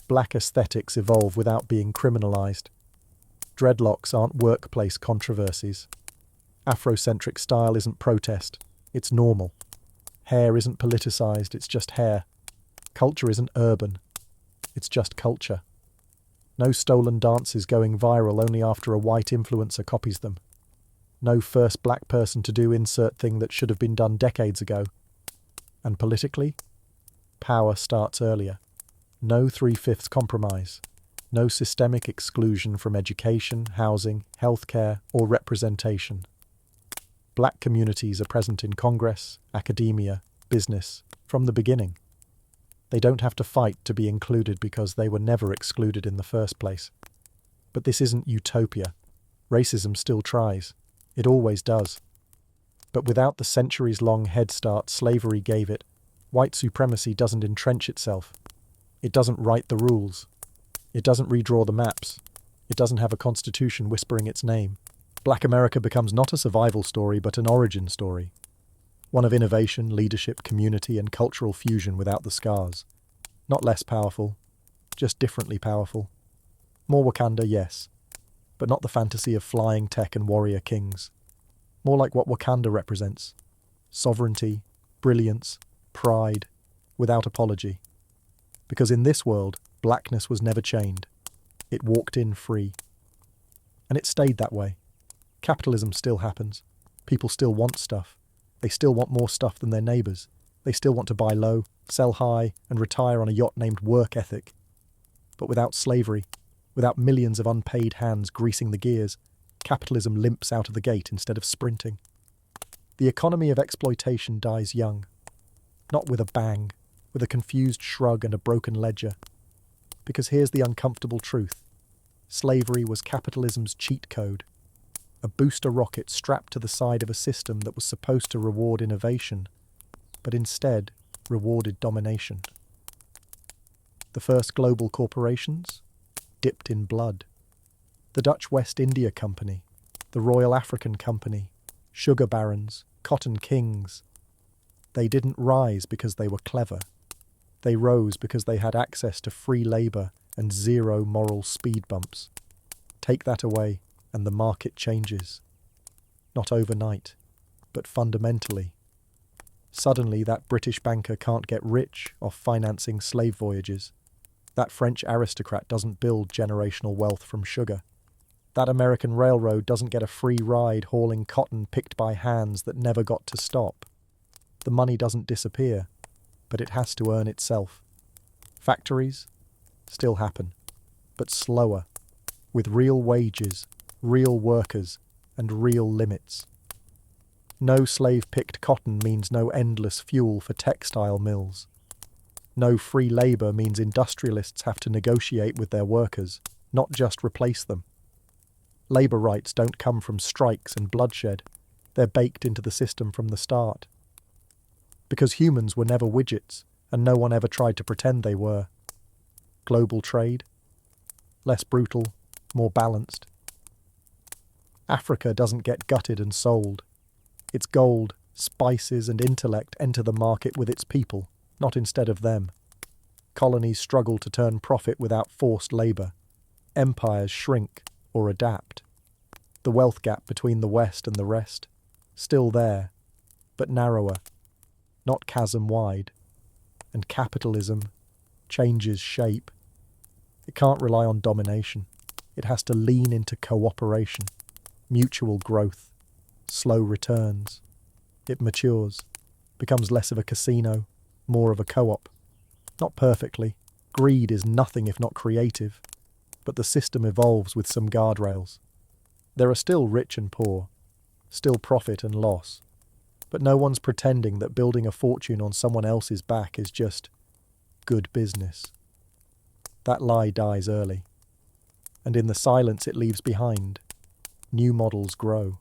Black aesthetics evolve without being criminalized. Dreadlocks aren't workplace controversies. Afrocentric style isn't protest. It's normal. Hair isn't politicized, it's just hair. Culture isn't urban. It's just culture. No stolen dances going viral only after a white influencer copies them. No first black person to do insert thing that should have been done decades ago. And politically? Power starts earlier. No 3/5 compromise. No systemic exclusion from education, housing, healthcare, or representation. Black communities are present in Congress, academia, business, from the beginning. They don't have to fight to be included because they were never excluded in the first place. But this isn't utopia. Racism still tries. It always does. But without the centuries-long head start slavery gave it, white supremacy doesn't entrench itself. It doesn't write the rules. It doesn't redraw the maps. It doesn't have a constitution whispering its name. Black America becomes not a survival story, but an origin story. One of innovation, leadership, community, and cultural fusion without the scars. Not less powerful, just differently powerful. More Wakanda, yes, but not the fantasy of flying tech and warrior kings. More like what Wakanda represents. Sovereignty, brilliance, pride, without apology. Because in this world, blackness was never chained. It walked in free. And it stayed that way. Capitalism still happens. People still want stuff. They still want more stuff than their neighbours. They still want to buy low, sell high, and retire on a yacht named work ethic. But without slavery, without millions of unpaid hands greasing the gears, capitalism limps out of the gate instead of sprinting. The economy of exploitation dies young. Not with a bang, with a confused shrug and a broken ledger. Because here's the uncomfortable truth. Slavery was capitalism's cheat code. A booster rocket strapped to the side of a system that was supposed to reward innovation, but instead rewarded domination. The first global corporations? Dipped in blood. The Dutch West India Company, the Royal African Company, sugar barons, cotton kings. They didn't rise because they were clever. They rose because they had access to free labour and zero moral speed bumps. Take that away, and the market changes. Not overnight, but fundamentally. Suddenly that British banker can't get rich off financing slave voyages. That French aristocrat doesn't build generational wealth from sugar. That American railroad doesn't get a free ride hauling cotton picked by hands that never got to stop. The money doesn't disappear, but it has to earn itself. Factories still happen, but slower, with real wages, real workers, and real limits. No slave-picked cotton means no endless fuel for textile mills. No free labour means industrialists have to negotiate with their workers, not just replace them. Labour rights don't come from strikes and bloodshed. They're baked into the system from the start. Because humans were never widgets, and no one ever tried to pretend they were. Global trade? Less brutal, more balanced. Africa doesn't get gutted and sold. Its gold, spices and intellect enter the market with its people, not instead of them. Colonies struggle to turn profit without forced labour. Empires shrink or adapt. The wealth gap between the West and the rest, still there, but narrower, not chasm-wide. And capitalism changes shape. It can't rely on domination. It has to lean into cooperation. Mutual growth, slow returns. It matures, becomes less of a casino, more of a co-op. Not perfectly. Greed is nothing if not creative. But the system evolves with some guardrails. There are still rich and poor, still profit and loss. But no one's pretending that building a fortune on someone else's back is just good business. That lie dies early. And in the silence it leaves behind, new models grow.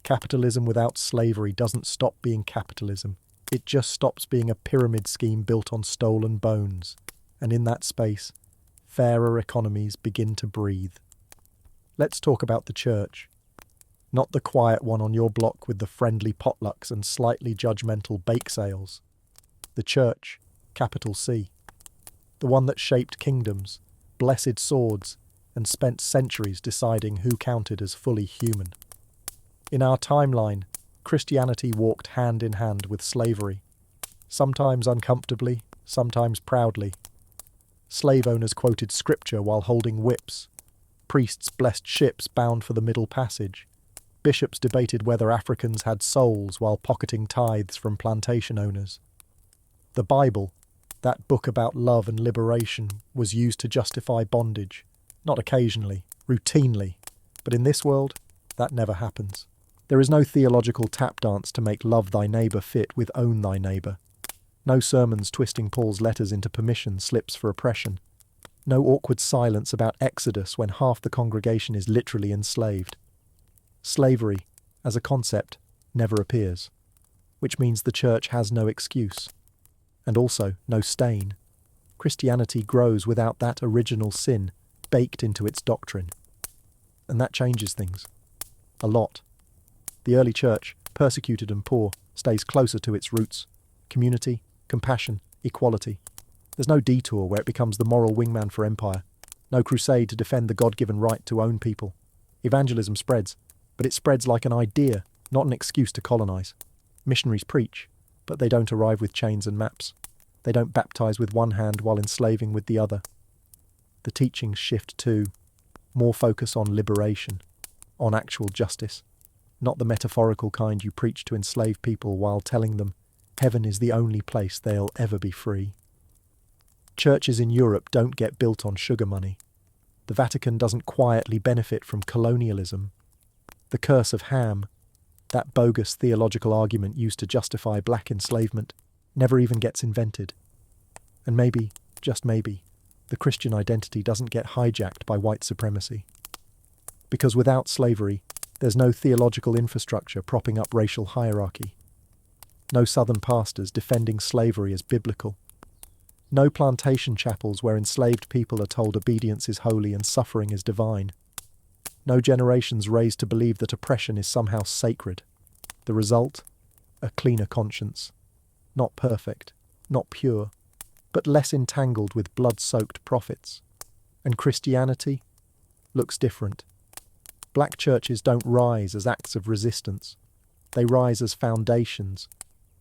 Capitalism without slavery doesn't stop being capitalism. It just stops being a pyramid scheme built on stolen bones. And in that space, fairer economies begin to breathe. Let's talk about the church. Not the quiet one on your block with the friendly potlucks and slightly judgmental bake sales. The church, capital C. The one that shaped kingdoms, blessed swords, and spent centuries deciding who counted as fully human. In our timeline, Christianity walked hand in hand with slavery, sometimes uncomfortably, sometimes proudly. Slave owners quoted scripture while holding whips. Priests blessed ships bound for the Middle Passage. Bishops debated whether Africans had souls while pocketing tithes from plantation owners. The Bible, that book about love and liberation, was used to justify bondage, not occasionally, routinely. But in this world, that never happens. There is no theological tap dance to make love thy neighbour fit with own thy neighbour. No sermons twisting Paul's letters into permission slips for oppression. No awkward silence about Exodus when half the congregation is literally enslaved. Slavery, as a concept, never appears, which means the church has no excuse. And also no stain. Christianity grows without that original sin baked into its doctrine. And that changes things. A lot. The early church, persecuted and poor, stays closer to its roots. Community, compassion, equality. There's no detour where it becomes the moral wingman for empire. No crusade to defend the God-given right to own people. Evangelism spreads, but it spreads like an idea, not an excuse to colonize. Missionaries preach, but they don't arrive with chains and maps. They don't baptize with one hand while enslaving with the other. The teachings shift to more focus on liberation, on actual justice, not the metaphorical kind you preach to enslave people while telling them heaven is the only place they'll ever be free. Churches in Europe don't get built on sugar money. The Vatican doesn't quietly benefit from colonialism. The curse of Ham, that bogus theological argument used to justify black enslavement, never even gets invented. And maybe, just maybe, the Christian identity doesn't get hijacked by white supremacy. Because without slavery, there's no theological infrastructure propping up racial hierarchy. No southern pastors defending slavery as biblical. No plantation chapels where enslaved people are told obedience is holy and suffering is divine. No generations raised to believe that oppression is somehow sacred. The result? A cleaner conscience. Not perfect, not pure, but less entangled with blood-soaked prophets. And Christianity looks different. Black churches don't rise as acts of resistance. They rise as foundations,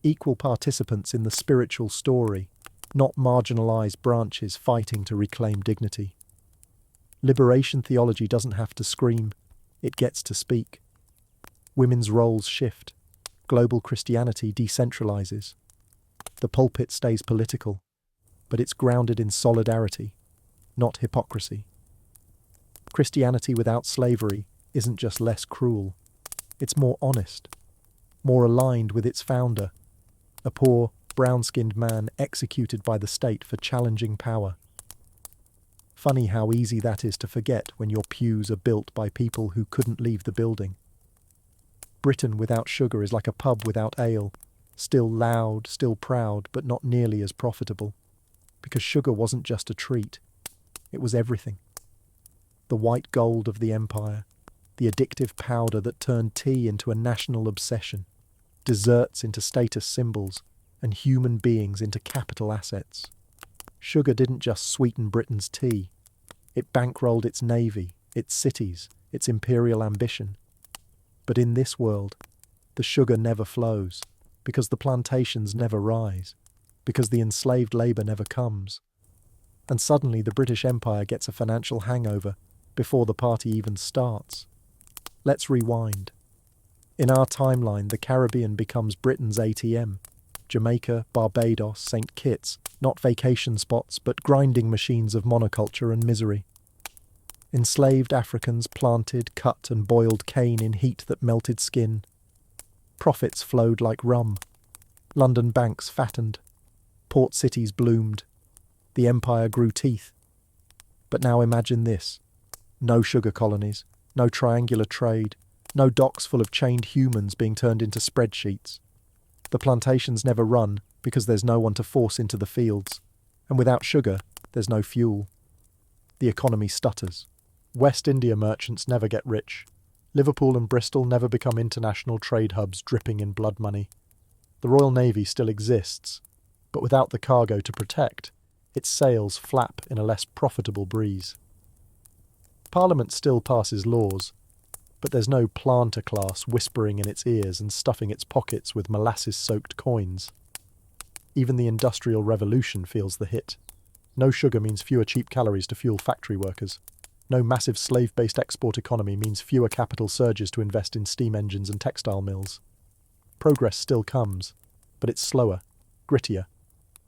equal participants in the spiritual story, not marginalised branches fighting to reclaim dignity. Liberation theology doesn't have to scream, it gets to speak. Women's roles shift. Global Christianity decentralises. The pulpit stays political, but it's grounded in solidarity, not hypocrisy. Christianity without slavery isn't just less cruel, it's more honest, more aligned with its founder, a poor, brown-skinned man executed by the state for challenging power. Funny how easy that is to forget when your pews are built by people who couldn't leave the building. Britain without sugar is like a pub without ale, still loud, still proud, but not nearly as profitable. Because sugar wasn't just a treat, it was everything. The white gold of the empire, the addictive powder that turned tea into a national obsession, desserts into status symbols, and human beings into capital assets. Sugar didn't just sweeten Britain's tea. It bankrolled its navy, its cities, its imperial ambition. But in this world, the sugar never flows, because the plantations never rise, because the enslaved labour never comes. And suddenly the British Empire gets a financial hangover before the party even starts. Let's rewind. In our timeline, the Caribbean becomes Britain's ATM. Jamaica, Barbados, St. Kitts, not vacation spots, but grinding machines of monoculture and misery. Enslaved Africans planted, cut and boiled cane in heat that melted skin. Profits flowed like rum. London banks fattened. Port cities bloomed. The empire grew teeth. But now imagine this. No sugar colonies, no triangular trade, No docks full of chained humans being turned into spreadsheets. The plantations never run because there's no one to force into the fields. And without sugar, there's no fuel. The economy stutters. West India merchants never get rich. Liverpool and Bristol never become international trade hubs dripping in blood money. The Royal Navy still exists, but without the cargo to protect, its sails flap in a less profitable breeze. Parliament still passes laws, but there's no planter class whispering in its ears and stuffing its pockets with molasses-soaked coins. Even the Industrial Revolution feels the hit. No sugar means fewer cheap calories to fuel factory workers. No massive slave-based export economy means fewer capital surges to invest in steam engines and textile mills. Progress still comes, but it's slower, grittier,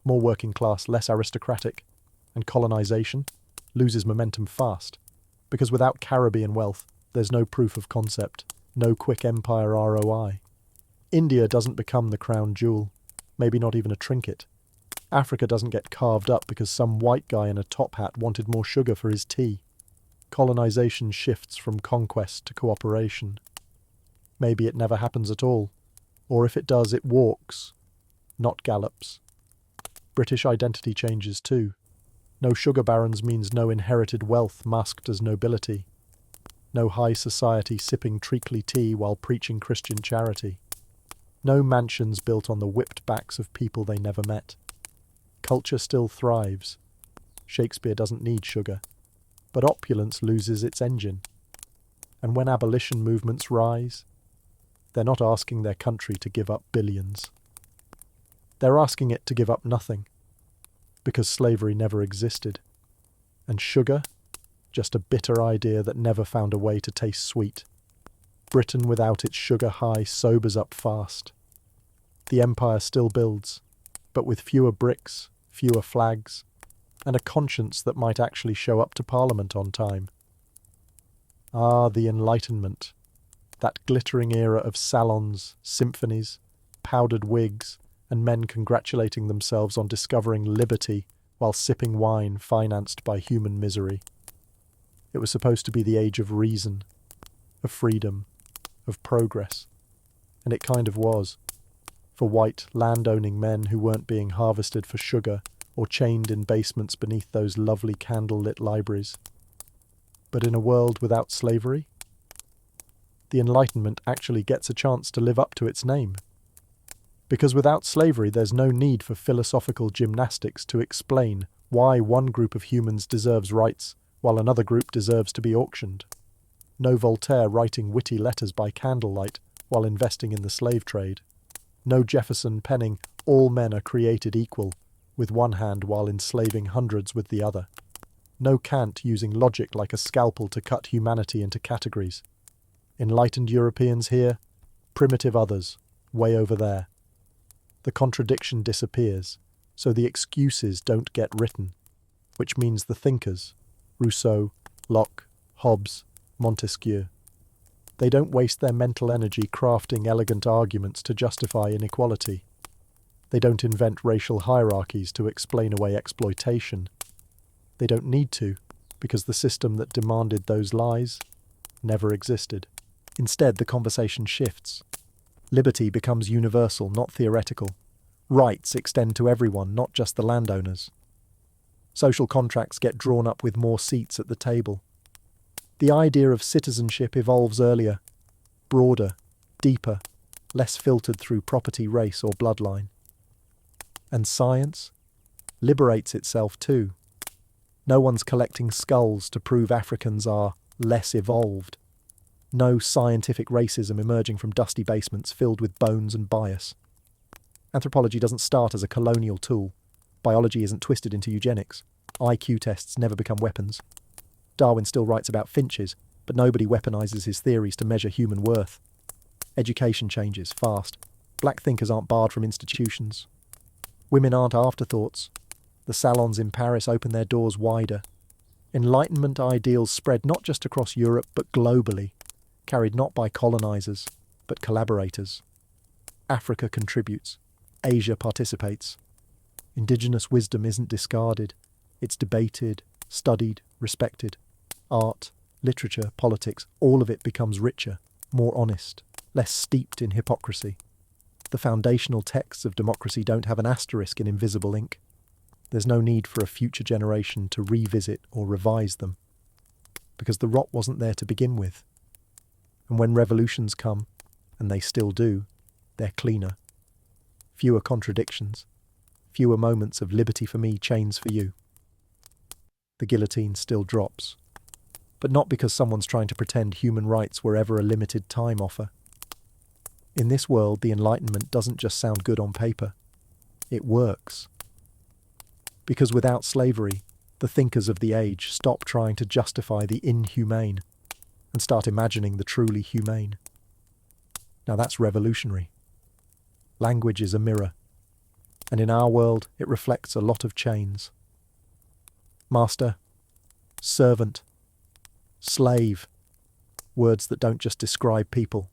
more working class, less aristocratic, and colonization loses momentum fast, because without Caribbean wealth, there's no proof of concept, no quick empire ROI. India doesn't become the crown jewel, maybe not even a trinket. Africa doesn't get carved up because some white guy in a top hat wanted more sugar for his tea. Colonization shifts from conquest to cooperation. Maybe it never happens at all, or if it does, it walks, not gallops. British identity changes too. No sugar barons means no inherited wealth masked as nobility. No high society sipping treacly tea while preaching Christian charity. No mansions built on the whipped backs of people they never met. Culture still thrives. Shakespeare doesn't need sugar. But opulence loses its engine. And when abolition movements rise, they're not asking their country to give up billions. They're asking it to give up nothing, because slavery never existed. And sugar, just a bitter idea that never found a way to taste sweet. Britain without its sugar high sobers up fast. The empire still builds, but with fewer bricks, fewer flags, and a conscience that might actually show up to Parliament on time. Ah, the Enlightenment, that glittering era of salons, symphonies, powdered wigs, and men congratulating themselves on discovering liberty while sipping wine financed by human misery. It was supposed to be the age of reason, of freedom, of progress, and it kind of was, for white, land-owning men who weren't being harvested for sugar or chained in basements beneath those lovely candle-lit libraries. But in a world without slavery, the Enlightenment actually gets a chance to live up to its name. Because without slavery, there's no need for philosophical gymnastics to explain why one group of humans deserves rights while another group deserves to be auctioned. No Voltaire writing witty letters by candlelight while investing in the slave trade. No Jefferson penning, "All men are created equal," with one hand while enslaving hundreds with the other. No Kant using logic like a scalpel to cut humanity into categories. Enlightened Europeans here, primitive others, way over there. The contradiction disappears, so the excuses don't get written, which means the thinkers, Rousseau, Locke, Hobbes, Montesquieu, they don't waste their mental energy crafting elegant arguments to justify inequality. They don't invent racial hierarchies to explain away exploitation. They don't need to, because the system that demanded those lies never existed. Instead, the conversation shifts. Liberty becomes universal, not theoretical. Rights extend to everyone, not just the landowners. Social contracts get drawn up with more seats at the table. The idea of citizenship evolves earlier, broader, deeper, less filtered through property, race, or bloodline. And science liberates itself too. No one's collecting skulls to prove Africans are less evolved. No scientific racism emerging from dusty basements filled with bones and bias. Anthropology doesn't start as a colonial tool. Biology isn't twisted into eugenics. IQ tests never become weapons. Darwin still writes about finches, but nobody weaponizes his theories to measure human worth. Education changes fast. Black thinkers aren't barred from institutions. Women aren't afterthoughts. The salons in Paris open their doors wider. Enlightenment ideals spread not just across Europe, but globally, carried not by colonizers, but collaborators. Africa contributes. Asia participates. Indigenous wisdom isn't discarded. It's debated, studied, respected. Art, literature, politics, all of it becomes richer. more honest, less steeped in hypocrisy. The foundational texts of democracy don't have an asterisk in invisible ink. There's no need for a future generation to revisit or revise them, because the rot wasn't there to begin with. And when revolutions come, and they still do, they're cleaner. Fewer contradictions, fewer moments of liberty for me, chains for you. The guillotine still drops, but not because someone's trying to pretend human rights were ever a limited time offer. In this world, the Enlightenment doesn't just sound good on paper. It works. Because without slavery, the thinkers of the age stop trying to justify the inhumane and start imagining the truly humane. Now that's revolutionary. Language is a mirror, and in our world it reflects a lot of chains. Master, servant, slave, words that don't just describe people.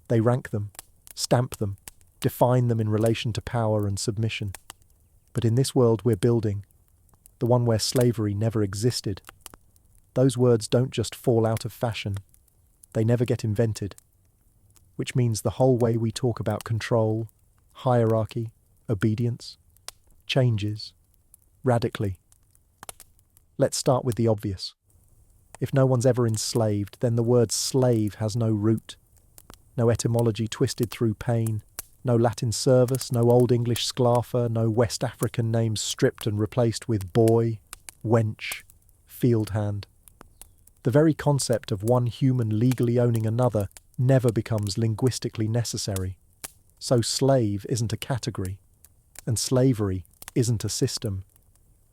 They rank them, stamp them, define them in relation to power and submission. But in this world we're building, the one where slavery never existed, those words don't just fall out of fashion, they never get invented. Which means the whole way we talk about control, hierarchy, obedience, changes radically. Let's start with the obvious. If no one's ever enslaved, then the word slave has no root, no etymology twisted through pain, no Latin servus, no Old English sclafa, no West African names stripped and replaced with boy, wench, field hand. The very concept of one human legally owning another never becomes linguistically necessary. So slave isn't a category, and slavery isn't a system,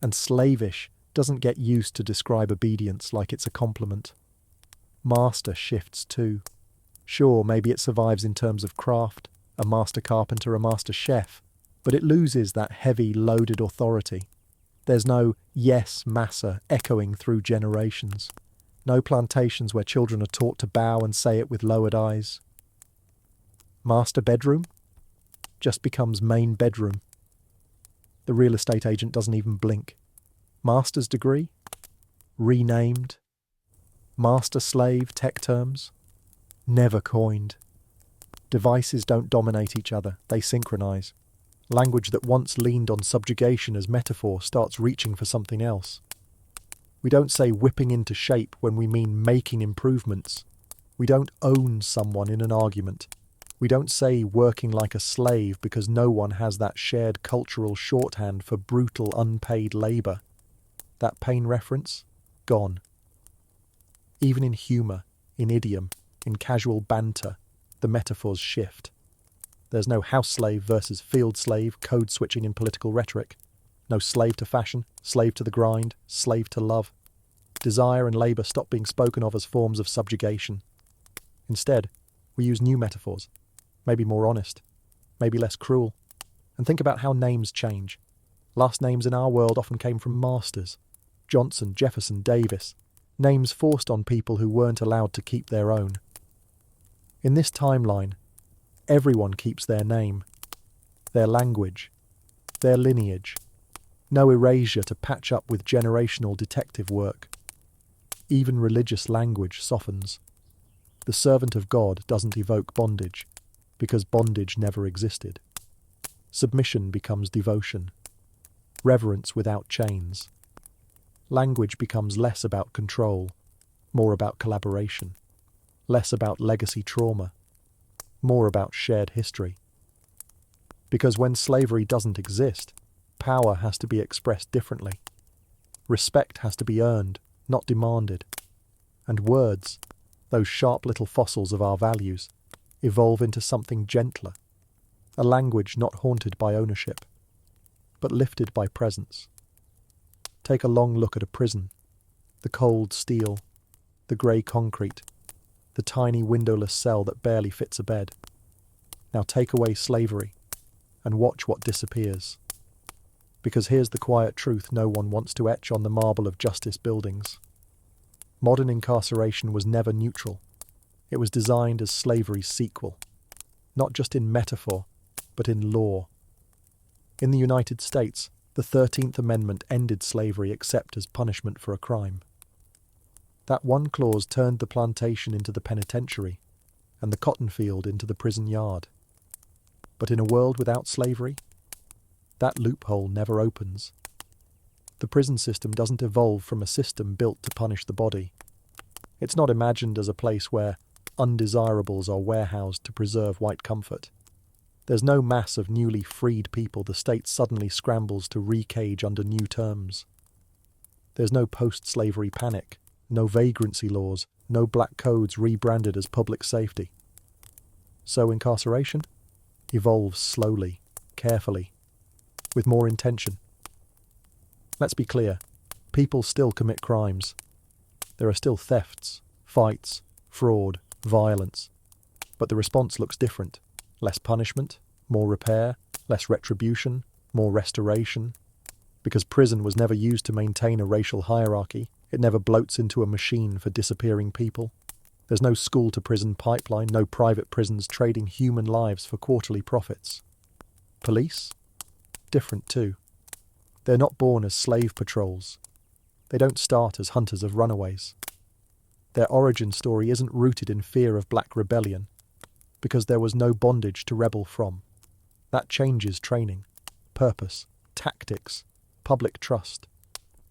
and slavish doesn't get used to describe obedience like it's a compliment. Master shifts too. Sure, maybe it survives in terms of craft, a master carpenter, a master chef, but it loses that heavy, loaded authority. There's no yes, massa echoing through generations. No plantations where children are taught to bow and say it with lowered eyes. Master bedroom just becomes main bedroom. The real estate agent doesn't even blink. Master's degree? Renamed. Master slave tech terms? Never coined. Devices don't dominate each other, they synchronize. Language that once leaned on subjugation as metaphor starts reaching for something else. We don't say whipping into shape when we mean making improvements. We don't own someone in an argument. We don't say working like a slave because no one has that shared cultural shorthand for brutal unpaid labour. That pain reference? Gone. Even in humour, in idiom, in casual banter, the metaphors shift. There's no house slave versus field slave code switching in political rhetoric. No slave to fashion, slave to the grind, slave to love. Desire and labour stop being spoken of as forms of subjugation. Instead, we use new metaphors, maybe more honest, maybe less cruel. And think about how names change. Last names in our world often came from masters. Johnson, Jefferson, Davis. Names forced on people who weren't allowed to keep their own. In this timeline, everyone keeps their name, their language, their lineage. No erasure to patch up with generational detective work. Even religious language softens. The servant of God doesn't evoke bondage, because bondage never existed. Submission becomes devotion. Reverence without chains. Language becomes less about control, more about collaboration. Less about legacy trauma, more about shared history. Because when slavery doesn't exist, power has to be expressed differently. Respect has to be earned, not demanded. And words, those sharp little fossils of our values, evolve into something gentler, a language not haunted by ownership, but lifted by presence. Take a long look at a prison, the cold steel, the grey concrete, the tiny windowless cell that barely fits a bed. Now take away slavery and watch what disappears. Because here's the quiet truth no one wants to etch on the marble of justice buildings. Modern incarceration was never neutral. It was designed as slavery's sequel, not just in metaphor, but in law. In the United States, the 13th Amendment ended slavery except as punishment for a crime. That one clause turned the plantation into the penitentiary, and the cotton field into the prison yard. But in a world without slavery, that loophole never opens. The prison system doesn't evolve from a system built to punish the body. It's not imagined as a place where undesirables are warehoused to preserve white comfort. There's no mass of newly freed people the state suddenly scrambles to recage under new terms. There's no post-slavery panic, no vagrancy laws, no black codes rebranded as public safety. So incarceration evolves slowly, carefully, with more intention. Let's be clear, people still commit crimes. There are still thefts, fights, fraud, violence. But the response looks different. Less punishment, more repair, less retribution, more restoration. Because prison was never used to maintain a racial hierarchy, it never bloats into a machine for disappearing people. There's no school-to-prison pipeline, no private prisons trading human lives for quarterly profits. Police? Different too. They're not born as slave patrols. They don't start as hunters of runaways. Their origin story isn't rooted in fear of black rebellion, because there was no bondage to rebel from. That changes training, purpose, tactics, public trust.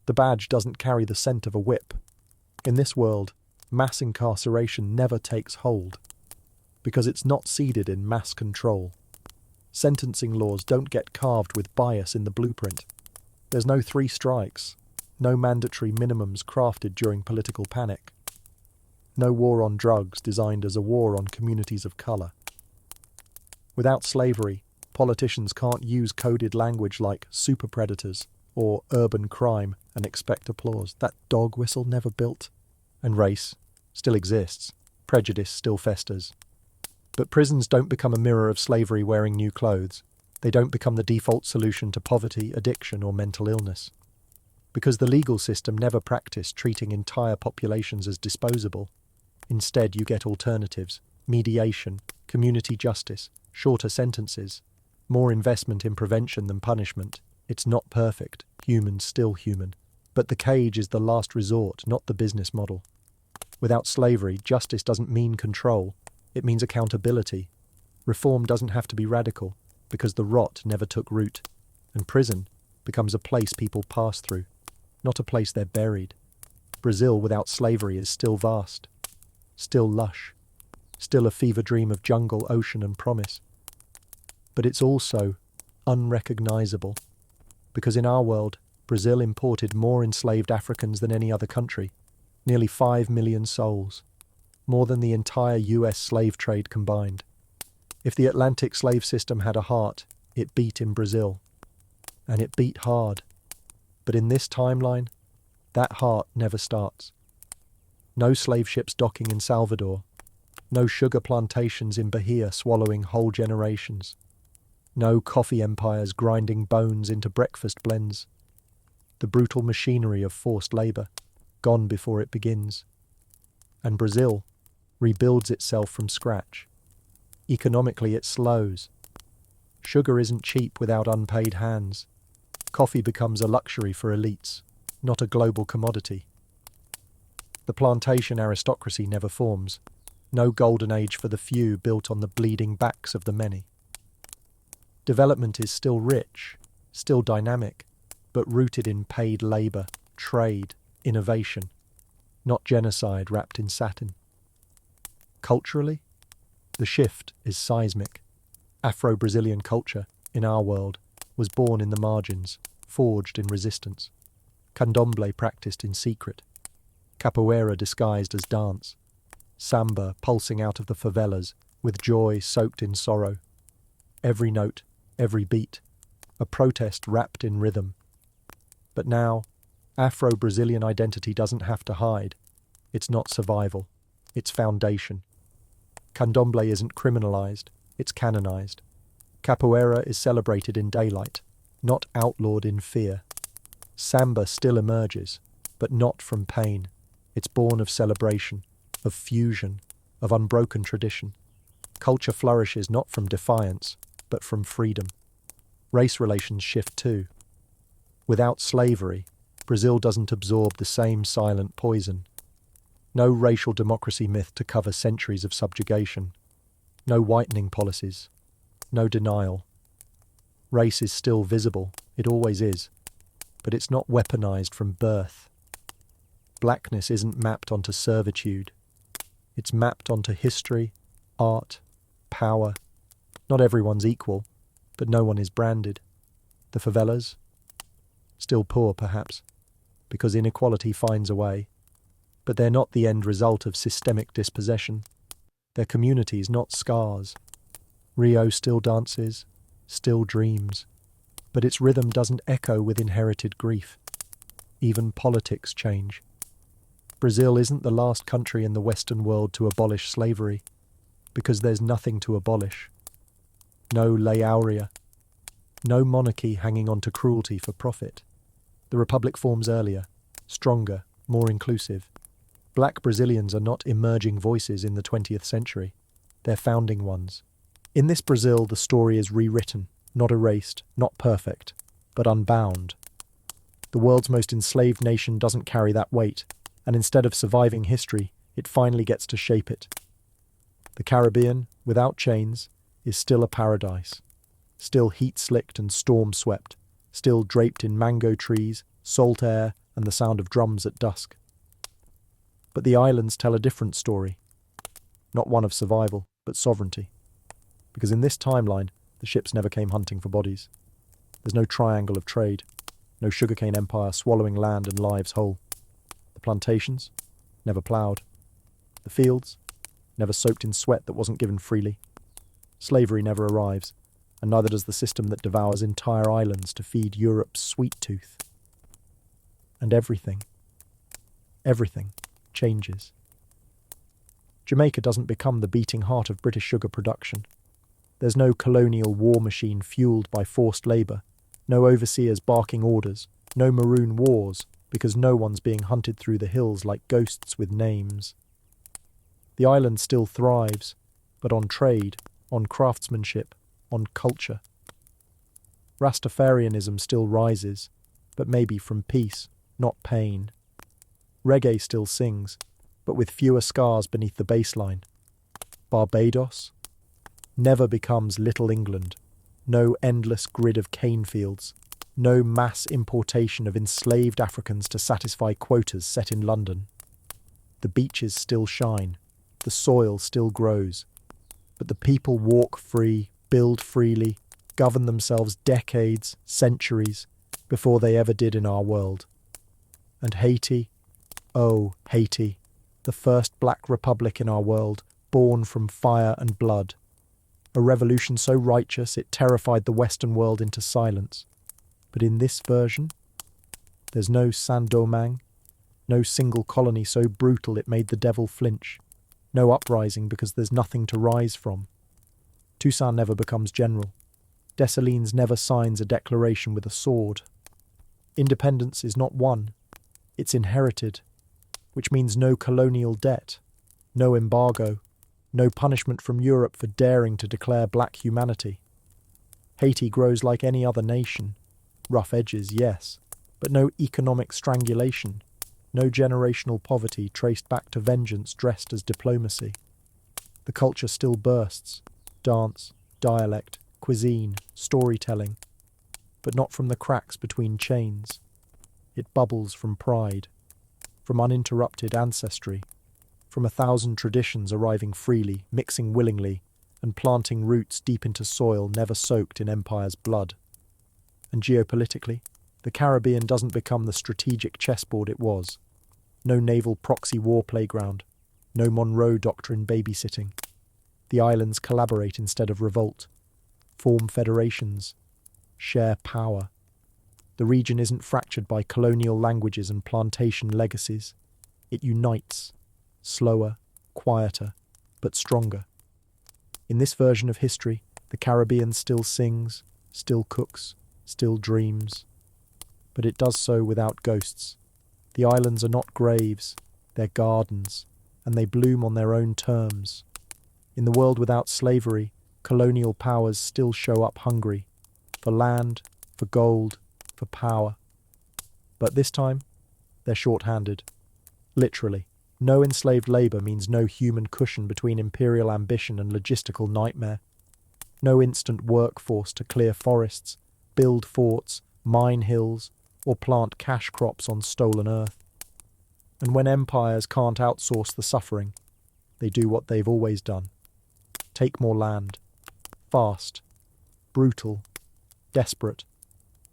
The badge doesn't carry the scent of a whip. In this world, mass incarceration never takes hold, because it's not seeded in mass control. Sentencing laws don't get carved with bias in the blueprint. There's no 3 strikes, no mandatory minimums crafted during political panic. No war on drugs designed as a war on communities of colour. Without slavery, politicians can't use coded language like super predators or urban crime and expect applause. That dog whistle never built. And race still exists. Prejudice still festers. But prisons don't become a mirror of slavery wearing new clothes. They don't become the default solution to poverty, addiction, or mental illness. Because the legal system never practiced treating entire populations as disposable. Instead, you get alternatives, mediation, community justice, shorter sentences, more investment in prevention than punishment. It's not perfect, human still human. But the cage is the last resort, not the business model. Without slavery, justice doesn't mean control. It means accountability. Reform doesn't have to be radical, because the rot never took root. And prison becomes a place people pass through, not a place they're buried. Brazil without slavery is still vast, still lush, still a fever dream of jungle, ocean and promise. But it's also unrecognizable, because in our world, Brazil imported more enslaved Africans than any other country, nearly 5 million souls, more than the entire US slave trade combined. If the Atlantic slave system had a heart, it beat in Brazil. And it beat hard. But in this timeline, that heart never starts. No slave ships docking in Salvador. No sugar plantations in Bahia swallowing whole generations. No coffee empires grinding bones into breakfast blends. The brutal machinery of forced labour, gone before it begins. And Brazil rebuilds itself from scratch. Economically it slows. Sugar isn't cheap without unpaid hands. Coffee becomes a luxury for elites, not a global commodity. The plantation aristocracy never forms. No golden age for the few built on the bleeding backs of the many. Development is still rich, still dynamic, but rooted in paid labour, trade, innovation, not genocide wrapped in satin. Culturally, the shift is seismic. Afro-Brazilian culture, in our world, was born in the margins, forged in resistance. Candomblé practiced in secret. Capoeira disguised as dance. Samba pulsing out of the favelas, with joy soaked in sorrow. Every note, every beat, a protest wrapped in rhythm. But now, Afro-Brazilian identity doesn't have to hide. It's not survival. It's foundation. Candomblé isn't criminalized. It's canonized. Capoeira is celebrated in daylight, not outlawed in fear. Samba still emerges, but not from pain. It's born of celebration, of fusion, of unbroken tradition. Culture flourishes not from defiance, but from freedom. Race relations shift too. Without slavery, Brazil doesn't absorb the same silent poison. No racial democracy myth to cover centuries of subjugation. No whitening policies. No denial. Race is still visible, it always is, but it's not weaponized from birth. Blackness isn't mapped onto servitude. It's mapped onto history, art, power. Not everyone's equal, but no one is branded. The favelas? Still poor, perhaps, because inequality finds a way. But they're not the end result of systemic dispossession. They're communities, not scars. Rio still dances, still dreams, but its rhythm doesn't echo with inherited grief. Even politics change. Brazil isn't the last country in the Western world to abolish slavery, because there's nothing to abolish. No lei aurea, no monarchy hanging on to cruelty for profit. The republic forms earlier, stronger, more inclusive. Black Brazilians are not emerging voices in the 20th century. They're founding ones. In this Brazil, the story is rewritten, not erased, not perfect, but unbound. The world's most enslaved nation doesn't carry that weight, and instead of surviving history, it finally gets to shape it. The Caribbean, without chains, is still a paradise, still heat-slicked and storm-swept, still draped in mango trees, salt air, and the sound of drums at dusk. But the islands tell a different story, not one of survival, but sovereignty. Because in this timeline, the ships never came hunting for bodies. There's no triangle of trade, no sugarcane empire swallowing land and lives whole. The plantations, never ploughed. The fields, never soaked in sweat that wasn't given freely. Slavery never arrives, and neither does the system that devours entire islands to feed Europe's sweet tooth. And everything changes. Jamaica doesn't become the beating heart of British sugar production. There's no colonial war machine fueled by forced labour, no overseers barking orders, no maroon wars, because no one's being hunted through the hills like ghosts with names. The island still thrives, but on trade, on craftsmanship, on culture. Rastafarianism still rises, but maybe from peace, not pain. Reggae still sings, but with fewer scars beneath the bassline. Barbados never becomes Little England. No endless grid of cane fields. No mass importation of enslaved Africans to satisfy quotas set in London. The beaches still shine. The soil still grows. But the people walk free, build freely, govern themselves decades, centuries, before they ever did in our world. And Haiti, oh, Haiti, the first black republic in our world, born from fire and blood. A revolution so righteous it terrified the Western world into silence. But in this version, there's no Saint-Domingue, no single colony so brutal it made the devil flinch, no uprising because there's nothing to rise from. Toussaint never becomes general. Dessalines never signs a declaration with a sword. Independence is not won, it's inherited, which means no colonial debt, no embargo, no punishment from Europe for daring to declare black humanity. Haiti grows like any other nation. Rough edges, yes, but no economic strangulation, no generational poverty traced back to vengeance dressed as diplomacy. The culture still bursts, dance, dialect, cuisine, storytelling, but not from the cracks between chains. It bubbles from pride, from uninterrupted ancestry, from 1,000 traditions arriving freely, mixing willingly, and planting roots deep into soil never soaked in empire's blood. And geopolitically, the Caribbean doesn't become the strategic chessboard it was. No naval proxy war playground, no Monroe Doctrine babysitting. The islands collaborate instead of revolt, form federations, share power. The region isn't fractured by colonial languages and plantation legacies. It unites, slower, quieter, but stronger. In this version of history, the Caribbean still sings, still cooks, still dreams. But it does so without ghosts. The islands are not graves, they're gardens, and they bloom on their own terms. In the world without slavery, colonial powers still show up hungry, for land, for gold, for power. But this time, they're short-handed, literally. No enslaved labor means no human cushion between imperial ambition and logistical nightmare. No instant workforce to clear forests, build forts, mine hills, or plant cash crops on stolen earth. And when empires can't outsource the suffering, they do what they've always done. Take more land. Fast. Brutal. Desperate.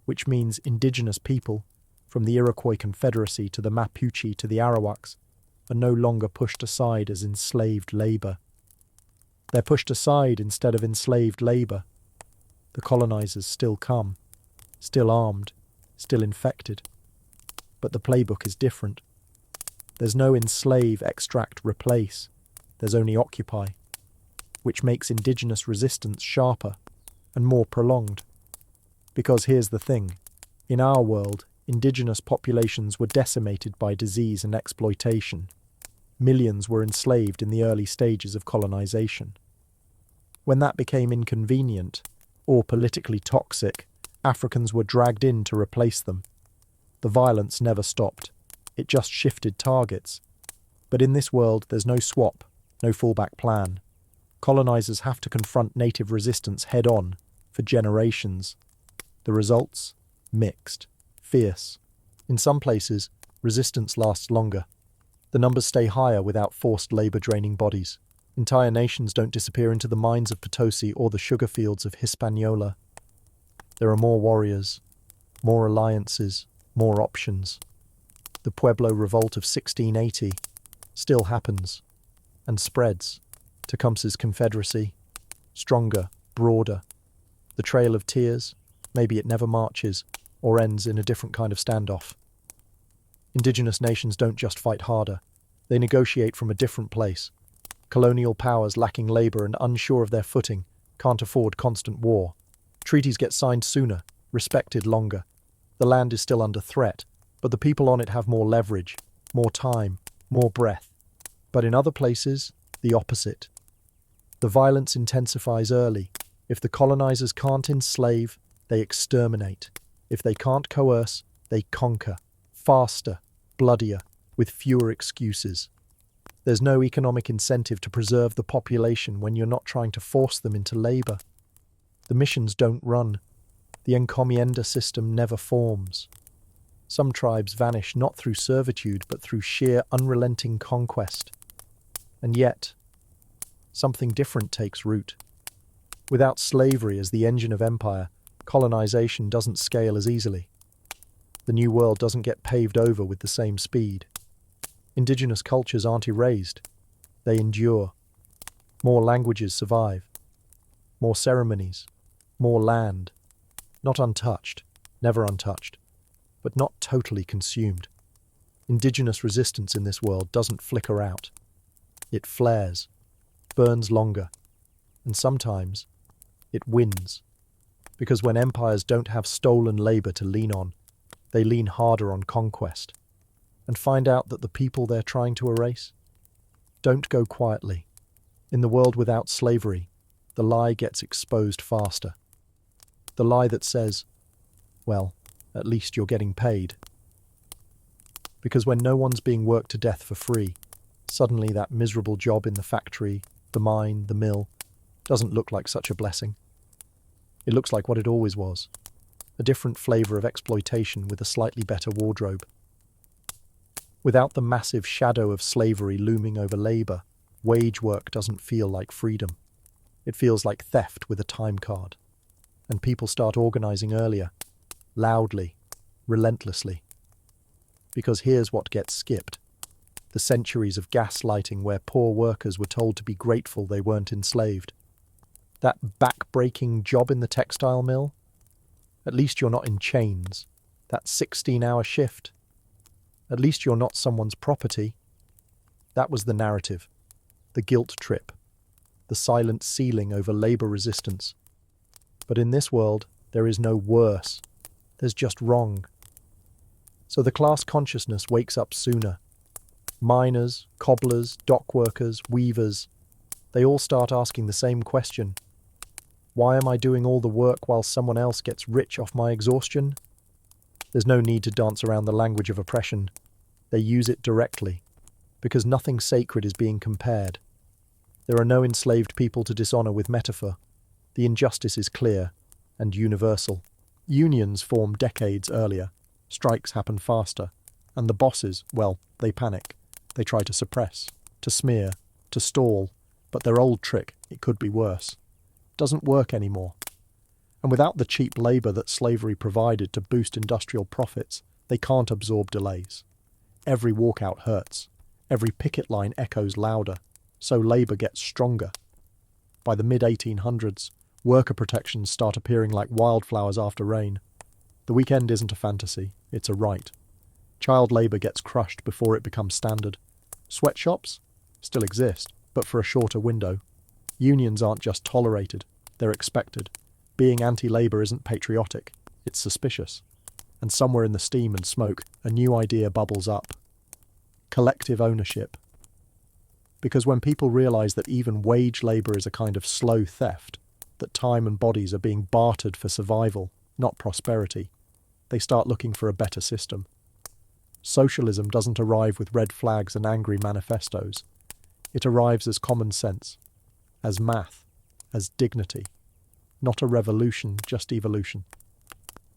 Which means indigenous people, from the Iroquois Confederacy to the Mapuche to the Arawaks, are no longer pushed aside as enslaved labor. They're pushed aside instead of enslaved labor. The colonizers still come, still armed, still infected. But the playbook is different. There's no enslave, extract, replace. There's only occupy, which makes indigenous resistance sharper and more prolonged. Because here's the thing. In our world, indigenous populations were decimated by disease and exploitation. Millions were enslaved in the early stages of colonization. When that became inconvenient, or politically toxic, Africans were dragged in to replace them. The violence never stopped. It just shifted targets. But in this world, there's no swap, no fallback plan. Colonizers have to confront native resistance head-on for generations. The results? Mixed. Fierce. In some places, resistance lasts longer. The numbers stay higher without forced labor-draining bodies. Entire nations don't disappear into the mines of Potosi or the sugar fields of Hispaniola. There are more warriors, more alliances, more options. The Pueblo Revolt of 1680 still happens and spreads. Tecumseh's Confederacy, stronger, broader. The Trail of Tears, maybe it never marches or ends in a different kind of standoff. Indigenous nations don't just fight harder, they negotiate from a different place. Colonial powers lacking labor and unsure of their footing can't afford constant war. Treaties get signed sooner, respected longer. The land is still under threat, but the people on it have more leverage, more time, more breath. But in other places, the opposite. The violence intensifies early. If the colonizers can't enslave, they exterminate. If they can't coerce, they conquer. Faster, bloodier, with fewer excuses. There's no economic incentive to preserve the population when you're not trying to force them into labor. The missions don't run. The encomienda system never forms. Some tribes vanish not through servitude but through sheer unrelenting conquest. And yet, something different takes root. Without slavery as the engine of empire, colonization doesn't scale as easily. The New World doesn't get paved over with the same speed. Indigenous cultures aren't erased. They endure. More languages survive. More ceremonies. More land. Not untouched, never untouched, but not totally consumed. Indigenous resistance in this world doesn't flicker out. It flares, burns longer, and sometimes it wins. Because when empires don't have stolen labor to lean on, they lean harder on conquest, and find out that the people they're trying to erase don't go quietly. In the world without slavery, the lie gets exposed faster. The lie that says, well, at least you're getting paid. Because when no one's being worked to death for free, suddenly that miserable job in the factory, the mine, the mill, doesn't look like such a blessing. It looks like what it always was, a different flavor of exploitation with a slightly better wardrobe. Without the massive shadow of slavery looming over labor, wage work doesn't feel like freedom. It feels like theft with a time card. And people start organizing earlier, loudly, relentlessly. Because here's what gets skipped. The centuries of gaslighting where poor workers were told to be grateful they weren't enslaved. That back-breaking job in the textile mill? At least you're not in chains. That 16-hour shift? At least you're not someone's property. That was the narrative. The guilt trip. The silent ceiling over labor resistance. But in this world, there is no worse. There's just wrong. So the class consciousness wakes up sooner. Miners, cobblers, dock workers, weavers, they all start asking the same question. Why am I doing all the work while someone else gets rich off my exhaustion? There's no need to dance around the language of oppression. They use it directly. because nothing sacred is being compared. There are no enslaved people to dishonor with metaphor. The injustice is clear and universal. Unions form decades earlier. Strikes happen faster. And the bosses, well, they panic. They try to suppress, to smear, to stall. But their old trick, it could be worse, doesn't work anymore. And without the cheap labour that slavery provided to boost industrial profits, they can't absorb delays. Every walkout hurts. Every picket line echoes louder. So labour gets stronger. By the mid-1800s, worker protections start appearing like wildflowers after rain. The weekend isn't a fantasy, it's a right. Child labour gets crushed before it becomes standard. Sweatshops still exist, but for a shorter window. Unions aren't just tolerated, they're expected. Being anti-labour isn't patriotic, it's suspicious. And somewhere in the steam and smoke, a new idea bubbles up. Collective ownership. Because when people realise that even wage labour is a kind of slow theft, that time and bodies are being bartered for survival, not prosperity, they start looking for a better system. Socialism doesn't arrive with red flags and angry manifestos. It arrives as common sense, as math, as dignity. Not a revolution, just evolution.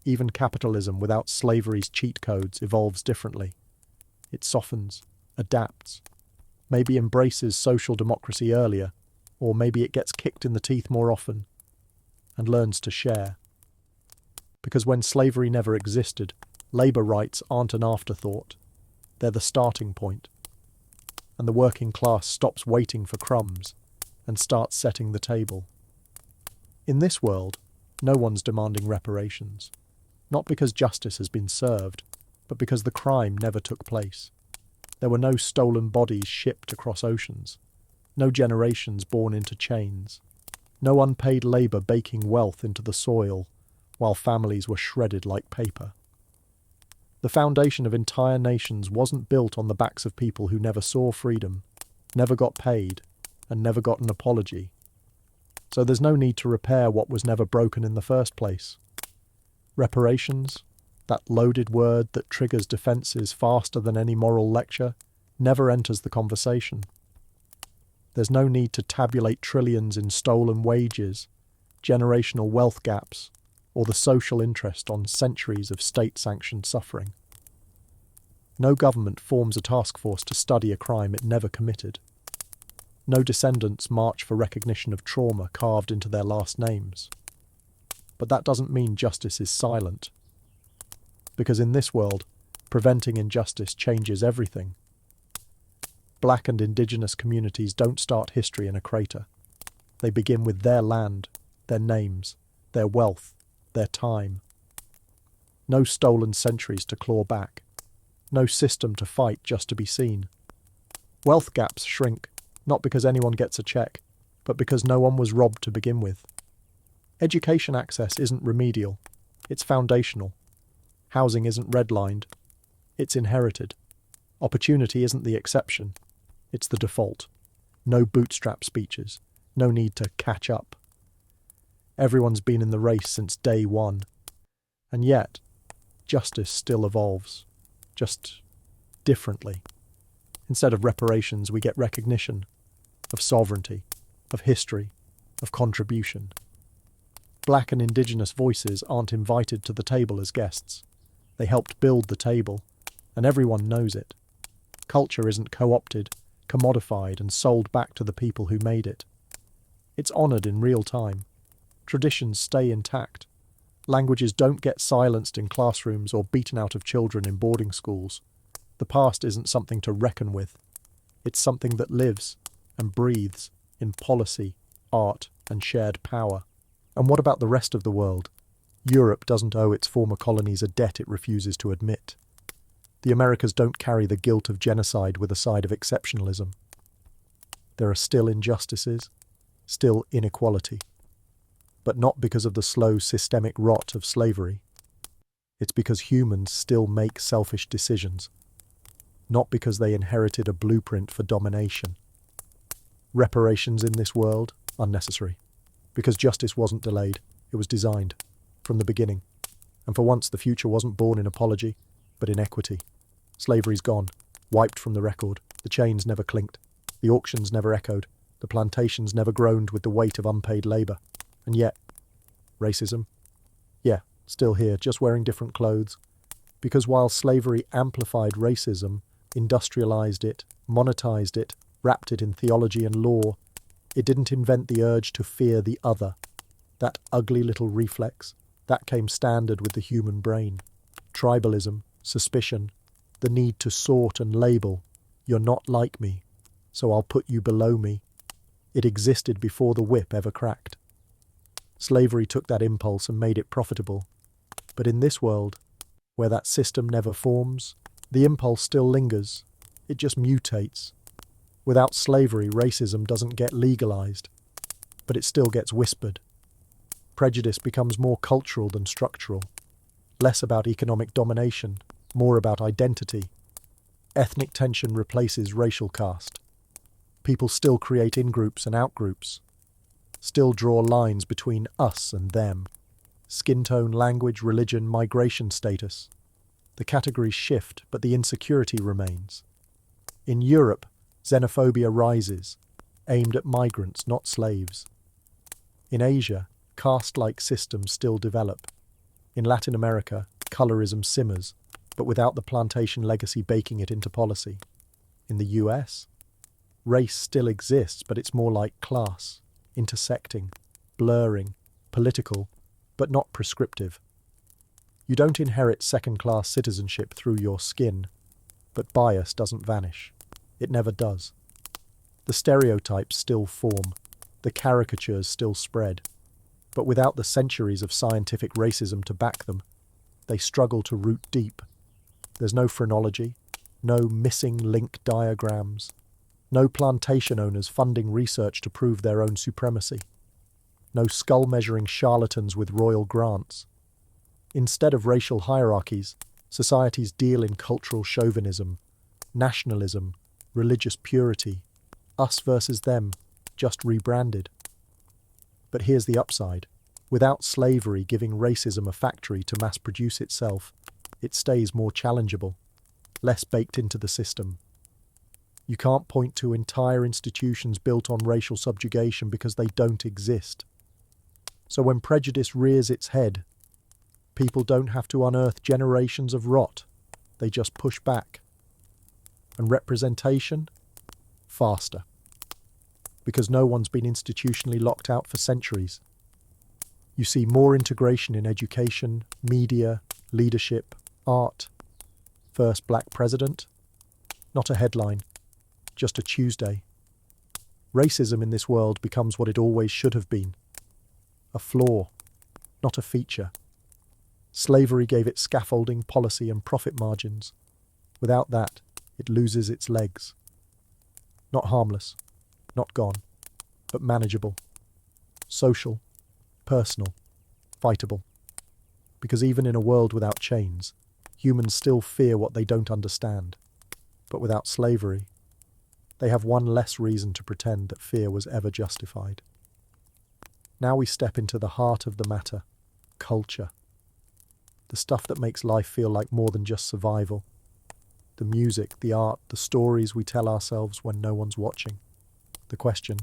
Even capitalism without slavery's cheat codes evolves differently. It softens, adapts, maybe embraces social democracy earlier, or maybe it gets kicked in the teeth more often, and learns to share. Because when slavery never existed, labour rights aren't an afterthought. They're the starting point. And the working class stops waiting for crumbs and starts setting the table. In this world, no one's demanding reparations. Not because justice has been served, but because the crime never took place. There were no stolen bodies shipped across oceans, no generations born into chains, no unpaid labour baking wealth into the soil while families were shredded like paper. The foundation of entire nations wasn't built on the backs of people who never saw freedom, never got paid, and never got an apology. So there's no need to repair what was never broken in the first place. Reparations, that loaded word that triggers defences faster than any moral lecture, never enters the conversation. There's no need to tabulate trillions in stolen wages, generational wealth gaps, or the social interest on centuries of state-sanctioned suffering. No government forms a task force to study a crime it never committed. No descendants march for recognition of trauma carved into their last names. But that doesn't mean justice is silent. Because in this world, preventing injustice changes everything. Black and indigenous communities don't start history in a crater. They begin with their land, their names, their wealth, their time. No stolen centuries to claw back. No system to fight just to be seen. Wealth gaps shrink, not because anyone gets a check, but because no one was robbed to begin with. Education access isn't remedial, it's foundational. Housing isn't redlined, it's inherited. Opportunity isn't the exception, it's the default. No bootstrap speeches, no need to catch up. Everyone's been in the race since day one. And yet, justice still evolves, just differently. Instead of reparations, we get recognition of sovereignty, of history, of contribution. Black and indigenous voices aren't invited to the table as guests. They helped build the table, and everyone knows it. Culture isn't co-opted, commodified, and sold back to the people who made it. It's honoured in real time. Traditions stay intact. Languages don't get silenced in classrooms or beaten out of children in boarding schools. The past isn't something to reckon with. It's something that lives and breathes in policy, art, and shared power. And what about the rest of the world? Europe doesn't owe its former colonies a debt it refuses to admit. The Americas don't carry the guilt of genocide with a side of exceptionalism. There are still injustices, still inequality. But not because of the slow systemic rot of slavery. It's because humans still make selfish decisions, not because they inherited a blueprint for domination. Reparations in this world, unnecessary. Because justice wasn't delayed, it was designed, from the beginning. And for once the future wasn't born in apology, but in equity. Slavery's gone. wiped from the record. The chains never clinked. The auctions never echoed. The plantations never groaned with the weight of unpaid labour. And yet, racism? Yeah, still here, just wearing different clothes. Because while slavery amplified racism, industrialised it, monetised it, wrapped it in theology and law, it didn't invent the urge to fear the other. That ugly little reflex, that came standard with the human brain. Tribalism, suspicion, the need to sort and label. You're not like me, so I'll put you below me. It existed before the whip ever cracked. Slavery took that impulse and made it profitable. But in this world, where that system never forms, the impulse still lingers. It just mutates. Without slavery, racism doesn't get legalized, but it still gets whispered. Prejudice becomes more cultural than structural, less about economic domination, more about identity. Ethnic tension replaces racial caste. People still create in-groups and out-groups, still draw lines between us and them. Skin tone, language, religion, migration status. The categories shift, but the insecurity remains. In Europe, xenophobia rises, aimed at migrants, not slaves. In Asia, caste-like systems still develop. In Latin America, colorism simmers, but without the plantation legacy baking it into policy. In the US, race still exists, but it's more like class, intersecting, blurring, political, but not prescriptive. You don't inherit second-class citizenship through your skin, but bias doesn't vanish. It never does. The stereotypes still form, the caricatures still spread, but without the centuries of scientific racism to back them, they struggle to root deep. There's no phrenology, no missing link diagrams, no plantation owners funding research to prove their own supremacy, no skull-measuring charlatans with royal grants. Instead of racial hierarchies, societies deal in cultural chauvinism, nationalism, religious purity, us versus them, just rebranded. But here's the upside. Without slavery giving racism a factory to mass produce itself, it stays more challengeable, less baked into the system. You can't point to entire institutions built on racial subjugation because they don't exist. So when prejudice rears its head, people don't have to unearth generations of rot. They just push back. And representation? Faster. Because no one's been institutionally locked out for centuries. You see more integration in education, media, leadership, art. First black president? Not a headline, just a Tuesday. Racism in this world becomes what it always should have been. A flaw, not a feature. Slavery gave it scaffolding, policy and profit margins. Without that, it loses its legs. Not harmless, not gone, but manageable. Social, personal, fightable. Because even in a world without chains, humans still fear what they don't understand. But without slavery, they have one less reason to pretend that fear was ever justified. Now we step into the heart of the matter, culture. The stuff that makes life feel like more than just survival. The music, the art, the stories we tell ourselves when no one's watching. The question,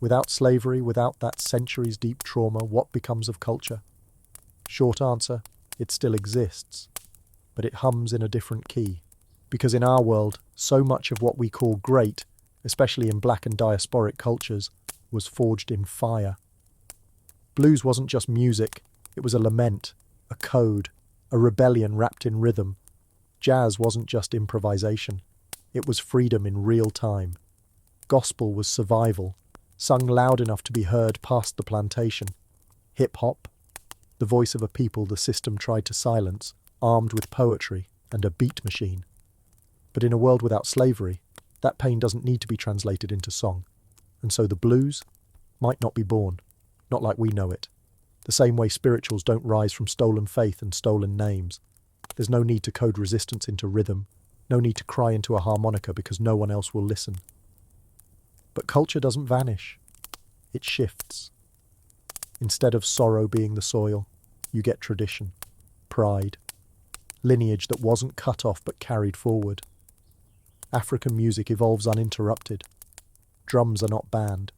without slavery, without that centuries-deep trauma, what becomes of culture? Short answer, it still exists, but it hums in a different key. Because in our world, so much of what we call great, especially in black and diasporic cultures, was forged in fire. Blues wasn't just music, it was a lament, a code, a rebellion wrapped in rhythm. Jazz wasn't just improvisation, it was freedom in real time. Gospel was survival, sung loud enough to be heard past the plantation. Hip-hop, the voice of a people the system tried to silence, armed with poetry and a beat machine. But in a world without slavery, that pain doesn't need to be translated into song. And so the blues might not be born, not like we know it. The same way spirituals don't rise from stolen faith and stolen names. There's no need to code resistance into rhythm, no need to cry into a harmonica because no one else will listen. But culture doesn't vanish. It shifts. Instead of sorrow being the soil, you get tradition, pride, lineage that wasn't cut off but carried forward. African music evolves uninterrupted. Drums are not banned.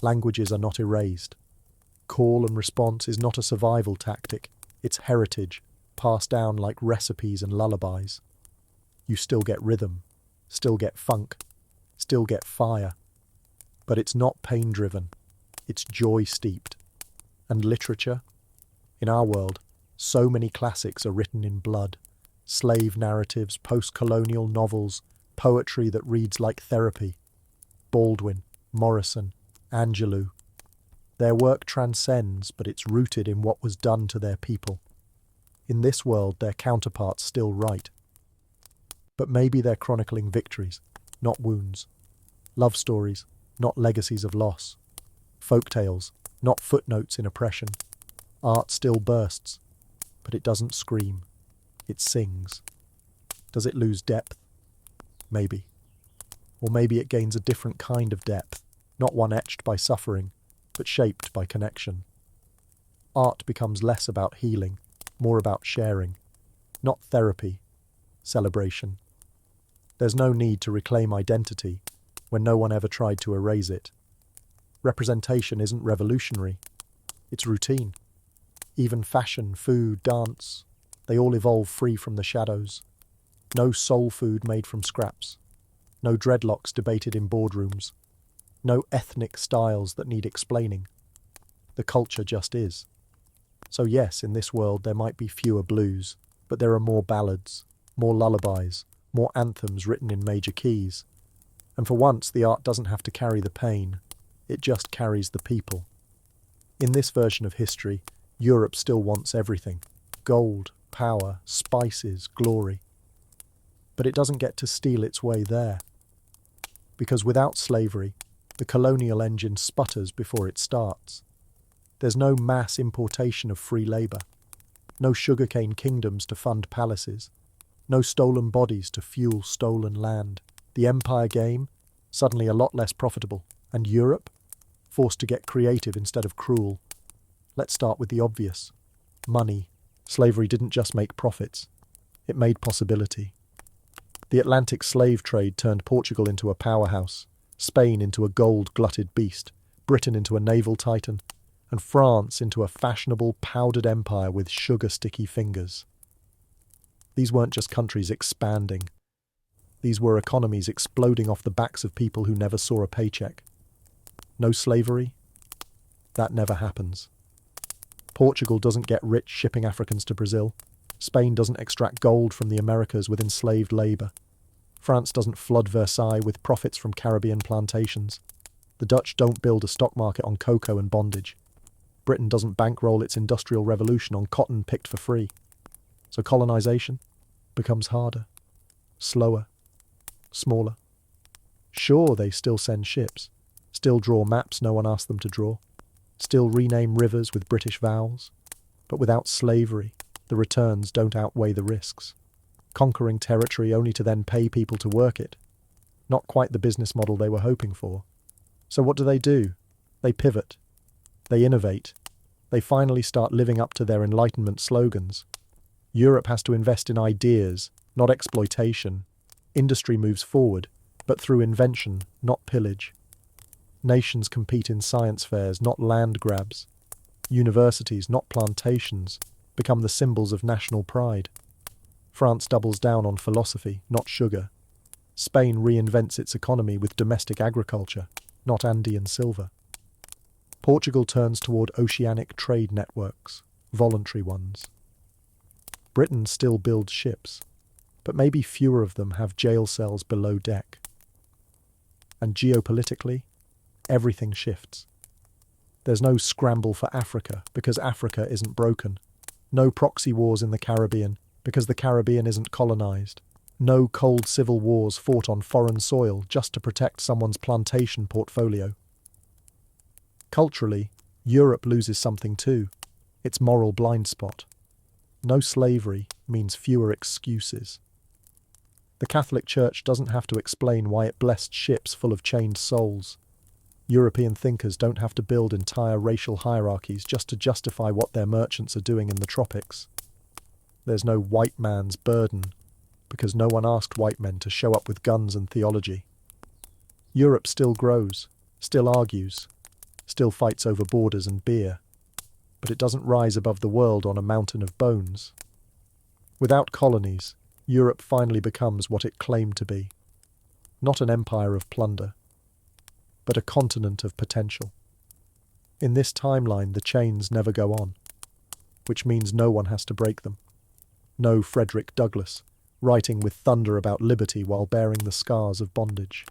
Languages are not erased. Call and response is not a survival tactic. It's heritage, passed down like recipes and lullabies. You still get rhythm, still get funk, still get fire. But it's not pain-driven. It's joy-steeped. And literature? In our world, so many classics are written in blood. Slave narratives, post-colonial novels, poetry that reads like therapy. Baldwin, Morrison, Angelou. Their work transcends, but it's rooted in what was done to their people. In this world, their counterparts still write. But maybe they're chronicling victories, not wounds. Love stories, not legacies of loss. Folk tales, not footnotes in oppression. Art still bursts, but it doesn't scream. It sings. Does it lose depth? Maybe. Or maybe it gains a different kind of depth, not one etched by suffering, but shaped by connection. Art becomes less about healing, more about sharing. Not therapy, celebration. There's no need to reclaim identity when no one ever tried to erase it. Representation isn't revolutionary. It's routine. Even fashion, food, dance, they all evolve free from the shadows. No soul food made from scraps. No dreadlocks debated in boardrooms. No ethnic styles that need explaining. The culture just is. So yes, in this world there might be fewer blues, but there are more ballads, more lullabies, more anthems written in major keys. And for once, the art doesn't have to carry the pain. It just carries the people. In this version of history, Europe still wants everything. Gold, power, spices, glory. But it doesn't get to steal its way there. Because without slavery, the colonial engine sputters before it starts. There's no mass importation of free labour. No sugarcane kingdoms to fund palaces. No stolen bodies to fuel stolen land. The empire game, suddenly a lot less profitable. And Europe, forced to get creative instead of cruel. Let's start with the obvious. Money. Slavery didn't just make profits. It made possibility. The Atlantic slave trade turned Portugal into a powerhouse, Spain into a gold-glutted beast, Britain into a naval titan, and France into a fashionable, powdered empire with sugar-sticky fingers. These weren't just countries expanding. These were economies exploding off the backs of people who never saw a paycheck. No slavery? That never happens. Portugal doesn't get rich shipping Africans to Brazil. Spain doesn't extract gold from the Americas with enslaved labour. France doesn't flood Versailles with profits from Caribbean plantations. The Dutch don't build a stock market on cocoa and bondage. Britain doesn't bankroll its industrial revolution on cotton picked for free. So colonisation becomes harder, slower, smaller. Sure, they still send ships, still draw maps no one asked them to draw, still rename rivers with British vowels, but without slavery, the returns don't outweigh the risks. Conquering territory only to then pay people to work it. Not quite the business model they were hoping for. So what do? They pivot. They innovate. They finally start living up to their Enlightenment slogans. Europe has to invest in ideas, not exploitation. Industry moves forward, but through invention, not pillage. Nations compete in science fairs, not land grabs. Universities, not plantations, become the symbols of national pride. France doubles down on philosophy, not sugar. Spain reinvents its economy with domestic agriculture, not Andean silver. Portugal turns toward oceanic trade networks, voluntary ones. Britain still builds ships, but maybe fewer of them have jail cells below deck. And geopolitically, everything shifts. There's no scramble for Africa because Africa isn't broken. No proxy wars in the Caribbean because the Caribbean isn't colonized. No cold civil wars fought on foreign soil just to protect someone's plantation portfolio. Culturally, Europe loses something too, its moral blind spot. No slavery means fewer excuses. The Catholic Church doesn't have to explain why it blessed ships full of chained souls. European thinkers don't have to build entire racial hierarchies just to justify what their merchants are doing in the tropics. There's no white man's burden, because no one asked white men to show up with guns and theology. Europe still grows, still argues, still fights over borders and beer, but it doesn't rise above the world on a mountain of bones. Without colonies, Europe finally becomes what it claimed to be. Not an empire of plunder, but a continent of potential. In this timeline, the chains never go on, which means no one has to break them. No Frederick Douglass, writing with thunder about liberty while bearing the scars of bondage.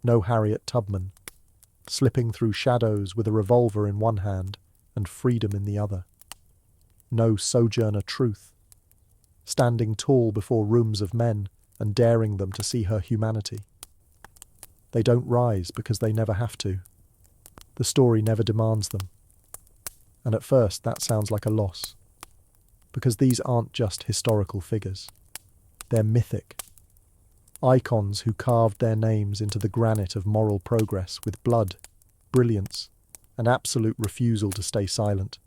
No Harriet Tubman, slipping through shadows with a revolver in one hand and freedom in the other. No Sojourner Truth, standing tall before rooms of men and daring them to see her humanity. They don't rise because they never have to. The story never demands them. And at first that sounds like a loss, because these aren't just historical figures. They're mythic. Icons who carved their names into the granite of moral progress with blood, brilliance, and absolute refusal to stay silent.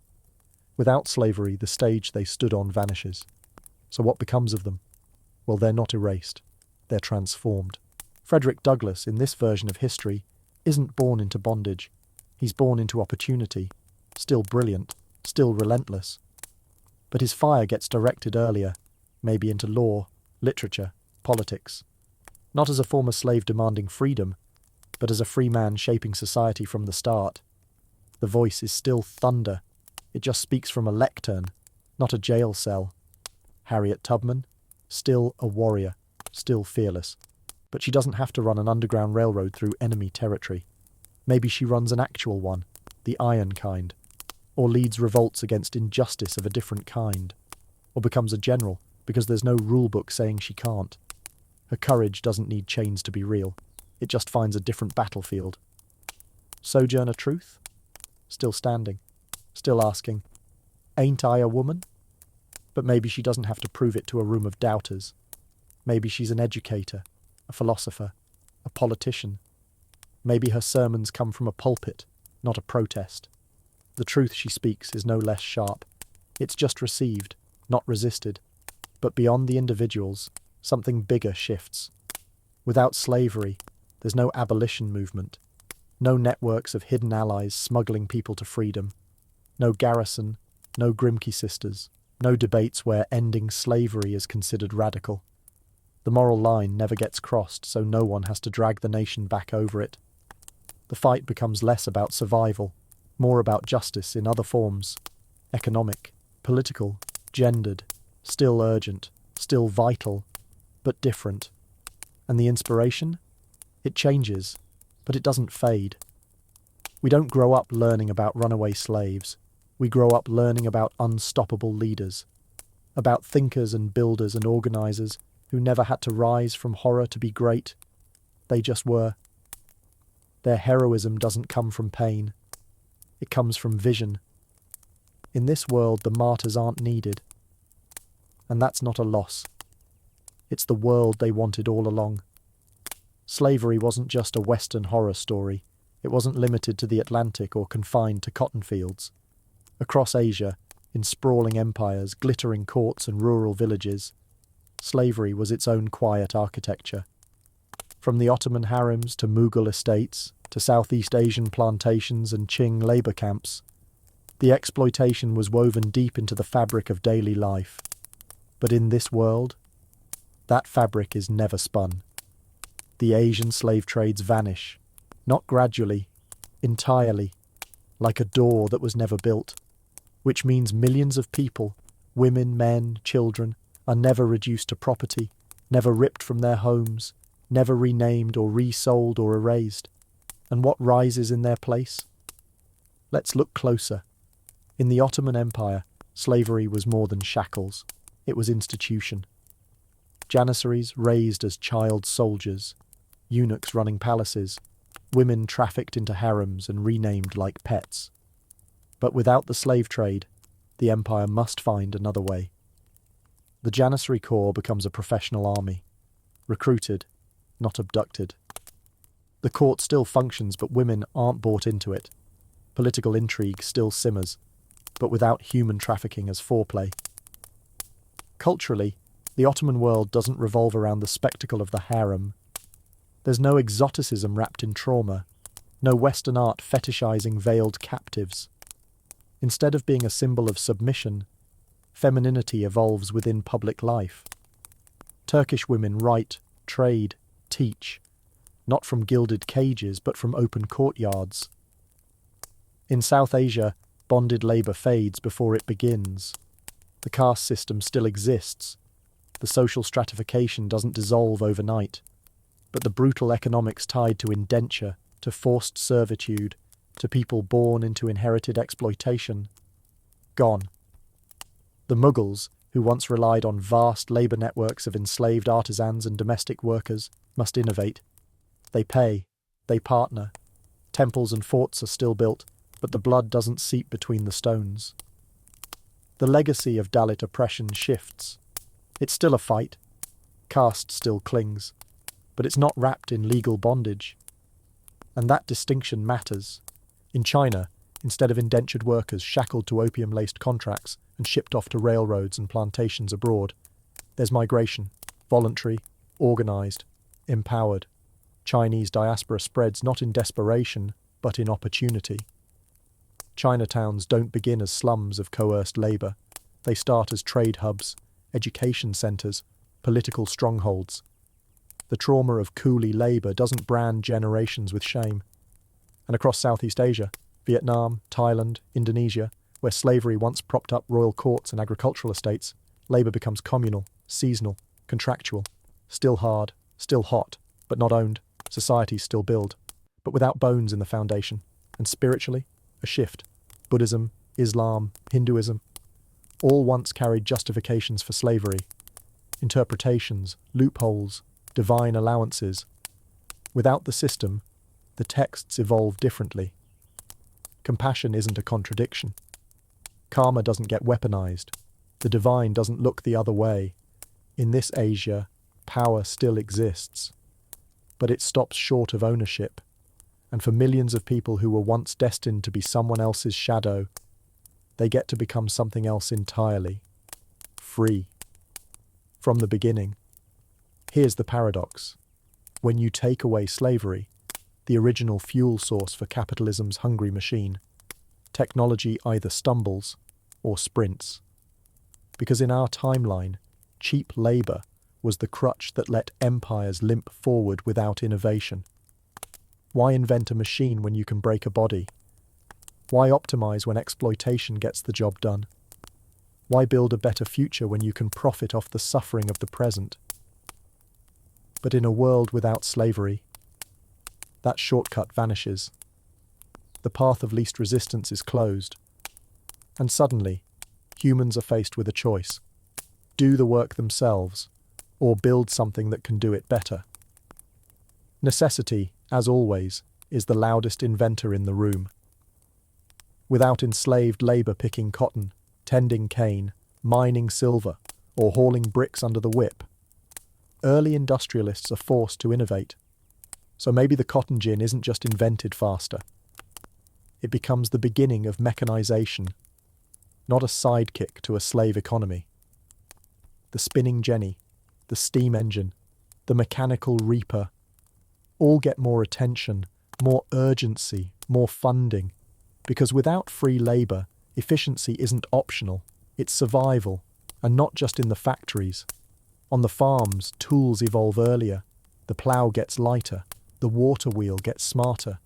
Without slavery, the stage they stood on vanishes. So what becomes of them? Well, they're not erased. They're transformed. Frederick Douglass, in this version of history, isn't born into bondage. He's born into opportunity, still brilliant, still relentless. But his fire gets directed earlier, maybe into law, literature, politics. Not as a former slave demanding freedom, but as a free man shaping society from the start. The voice is still thunder. It just speaks from a lectern, not a jail cell. Harriet Tubman, still a warrior, still fearless. But she doesn't have to run an underground railroad through enemy territory. Maybe she runs an actual one, the iron kind, or leads revolts against injustice of a different kind, or becomes a general because there's no rule book saying she can't. Her courage doesn't need chains to be real. It just finds a different battlefield. Sojourner Truth? Still standing, still asking, ain't I a woman? But maybe she doesn't have to prove it to a room of doubters. Maybe she's an educator, a philosopher, a politician. Maybe her sermons come from a pulpit, not a protest. The truth she speaks is no less sharp. It's just received, not resisted. But beyond the individuals, something bigger shifts. Without slavery, there's no abolition movement. No networks of hidden allies smuggling people to freedom. No Garrison, no Grimke sisters. No debates where ending slavery is considered radical. The moral line never gets crossed, so no one has to drag the nation back over it. The fight becomes less about survival, more about justice in other forms. Economic, political, gendered, still urgent, still vital, but different. And the inspiration? It changes, but it doesn't fade. We don't grow up learning about runaway slaves. We grow up learning about unstoppable leaders, about thinkers and builders and organisers who never had to rise from horror to be great. They just were. Their heroism doesn't come from pain. It comes from vision. In this world, the martyrs aren't needed. And that's not a loss. It's the world they wanted all along. Slavery wasn't just a Western horror story. It wasn't limited to the Atlantic or confined to cotton fields. Across Asia, in sprawling empires, glittering courts and rural villages, slavery was its own quiet architecture. From the Ottoman harems to Mughal estates, to Southeast Asian plantations and Qing labour camps, the exploitation was woven deep into the fabric of daily life. But in this world, that fabric is never spun. The Asian slave trades vanish, not gradually, entirely, like a door that was never built, which means millions of people, women, men, children, are never reduced to property, never ripped from their homes, never renamed or resold or erased. And what rises in their place? Let's look closer. In the Ottoman Empire, slavery was more than shackles. It was institution. Janissaries raised as child soldiers, eunuchs running palaces, women trafficked into harems and renamed like pets. But without the slave trade, the empire must find another way. The Janissary Corps becomes a professional army, recruited, not abducted. The court still functions, but women aren't bought into it. Political intrigue still simmers, but without human trafficking as foreplay. Culturally, The Ottoman world doesn't revolve around the spectacle of the harem. There's no exoticism wrapped in trauma, no Western art fetishizing veiled captives. Instead of being a symbol of submission, femininity evolves within public life. Turkish women write, trade, teach, not from gilded cages but from open courtyards. In South Asia, bonded labour fades before it begins. The caste system still exists. The social stratification doesn't dissolve overnight. But the brutal economics tied to indenture, to forced servitude, to people born into inherited exploitation, gone. The Mughals, who once relied on vast labour networks of enslaved artisans and domestic workers, must innovate. They pay, they partner. Temples and forts are still built, but the blood doesn't seep between the stones. The legacy of Dalit oppression shifts. It's still a fight. Caste still clings. But it's not wrapped in legal bondage. And that distinction matters. In China, instead of indentured workers shackled to opium-laced contracts and shipped off to railroads and plantations abroad, there's migration, voluntary, organised, empowered. Chinese diaspora spreads not in desperation, but in opportunity. Chinatowns don't begin as slums of coerced labour. They start as trade hubs, education centres, political strongholds. The trauma of coolie labour doesn't brand generations with shame. And across Southeast Asia, Vietnam, Thailand, Indonesia, where slavery once propped up royal courts and agricultural estates, labour becomes communal, seasonal, contractual, still hard, still hot, but not owned. Societies still build, but without bones in the foundation. And spiritually, a shift. Buddhism, Islam, Hinduism, all once carried justifications for slavery, interpretations, loopholes, divine allowances. Without the system, the texts evolve differently. Compassion isn't a contradiction. Karma doesn't get weaponized. The divine doesn't look the other way. In this Asia, power still exists. But it stops short of ownership. And for millions of people who were once destined to be someone else's shadow, they get to become something else entirely. Free. From the beginning. Here's the paradox. When you take away slavery, the original fuel source for capitalism's hungry machine, technology either stumbles or sprints. Because in our timeline, cheap labour was the crutch that let empires limp forward without innovation. Why invent a machine when you can break a body? Why optimise when exploitation gets the job done? Why build a better future when you can profit off the suffering of the present? But in a world without slavery, that shortcut vanishes. The path of least resistance is closed. And suddenly, humans are faced with a choice. Do the work themselves, or build something that can do it better. Necessity, as always, is the loudest inventor in the room. Without enslaved labour picking cotton, tending cane, mining silver, or hauling bricks under the whip, early industrialists are forced to innovate. So maybe the cotton gin isn't just invented faster. It becomes the beginning of mechanization, not a sidekick to a slave economy. The spinning jenny, the steam engine, the mechanical reaper, all get more attention, more urgency, more funding, because without free labour, efficiency isn't optional, it's survival, and not just in the factories. On the farms, tools evolve earlier, the plough gets lighter, the water wheel gets smarter.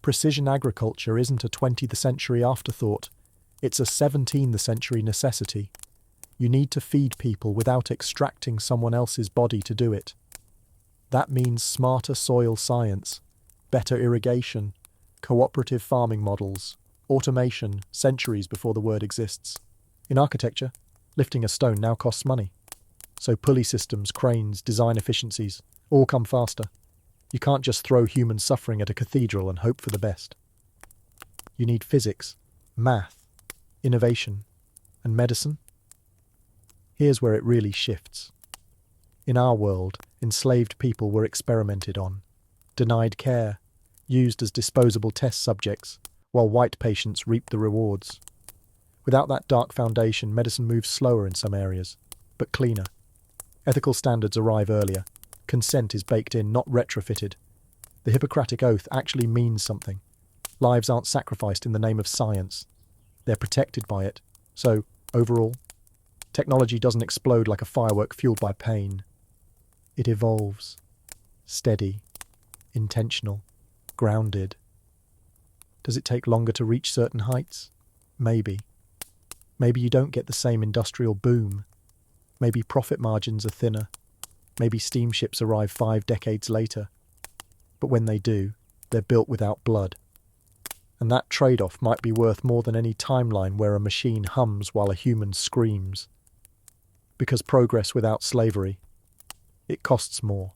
Precision agriculture isn't a 20th century afterthought, it's a 17th century necessity. You need to feed people without extracting someone else's body to do it. That means smarter soil science, better irrigation, cooperative farming models, automation centuries before the word exists. In architecture, lifting a stone now costs money. So pulley systems, cranes, design efficiencies, all come faster. You can't just throw human suffering at a cathedral and hope for the best. You need physics, math, innovation, and medicine. Here's where it really shifts. In our world, enslaved people were experimented on, denied care, used as disposable test subjects, while white patients reaped the rewards. Without that dark foundation, medicine moves slower in some areas, but cleaner. Ethical standards arrive earlier. Consent is baked in, not retrofitted. The Hippocratic Oath actually means something. Lives aren't sacrificed in the name of science. They're protected by it. So, overall, technology doesn't explode like a firework fueled by pain. It evolves. Steady. Intentional. Grounded. Does it take longer to reach certain heights? Maybe. Maybe you don't get the same industrial boom. Maybe profit margins are thinner. Maybe steamships arrive 5 decades later. But when they do, they're built without blood. And that trade-off might be worth more than any timeline where a machine hums while a human screams. Because progress without slavery, it costs more.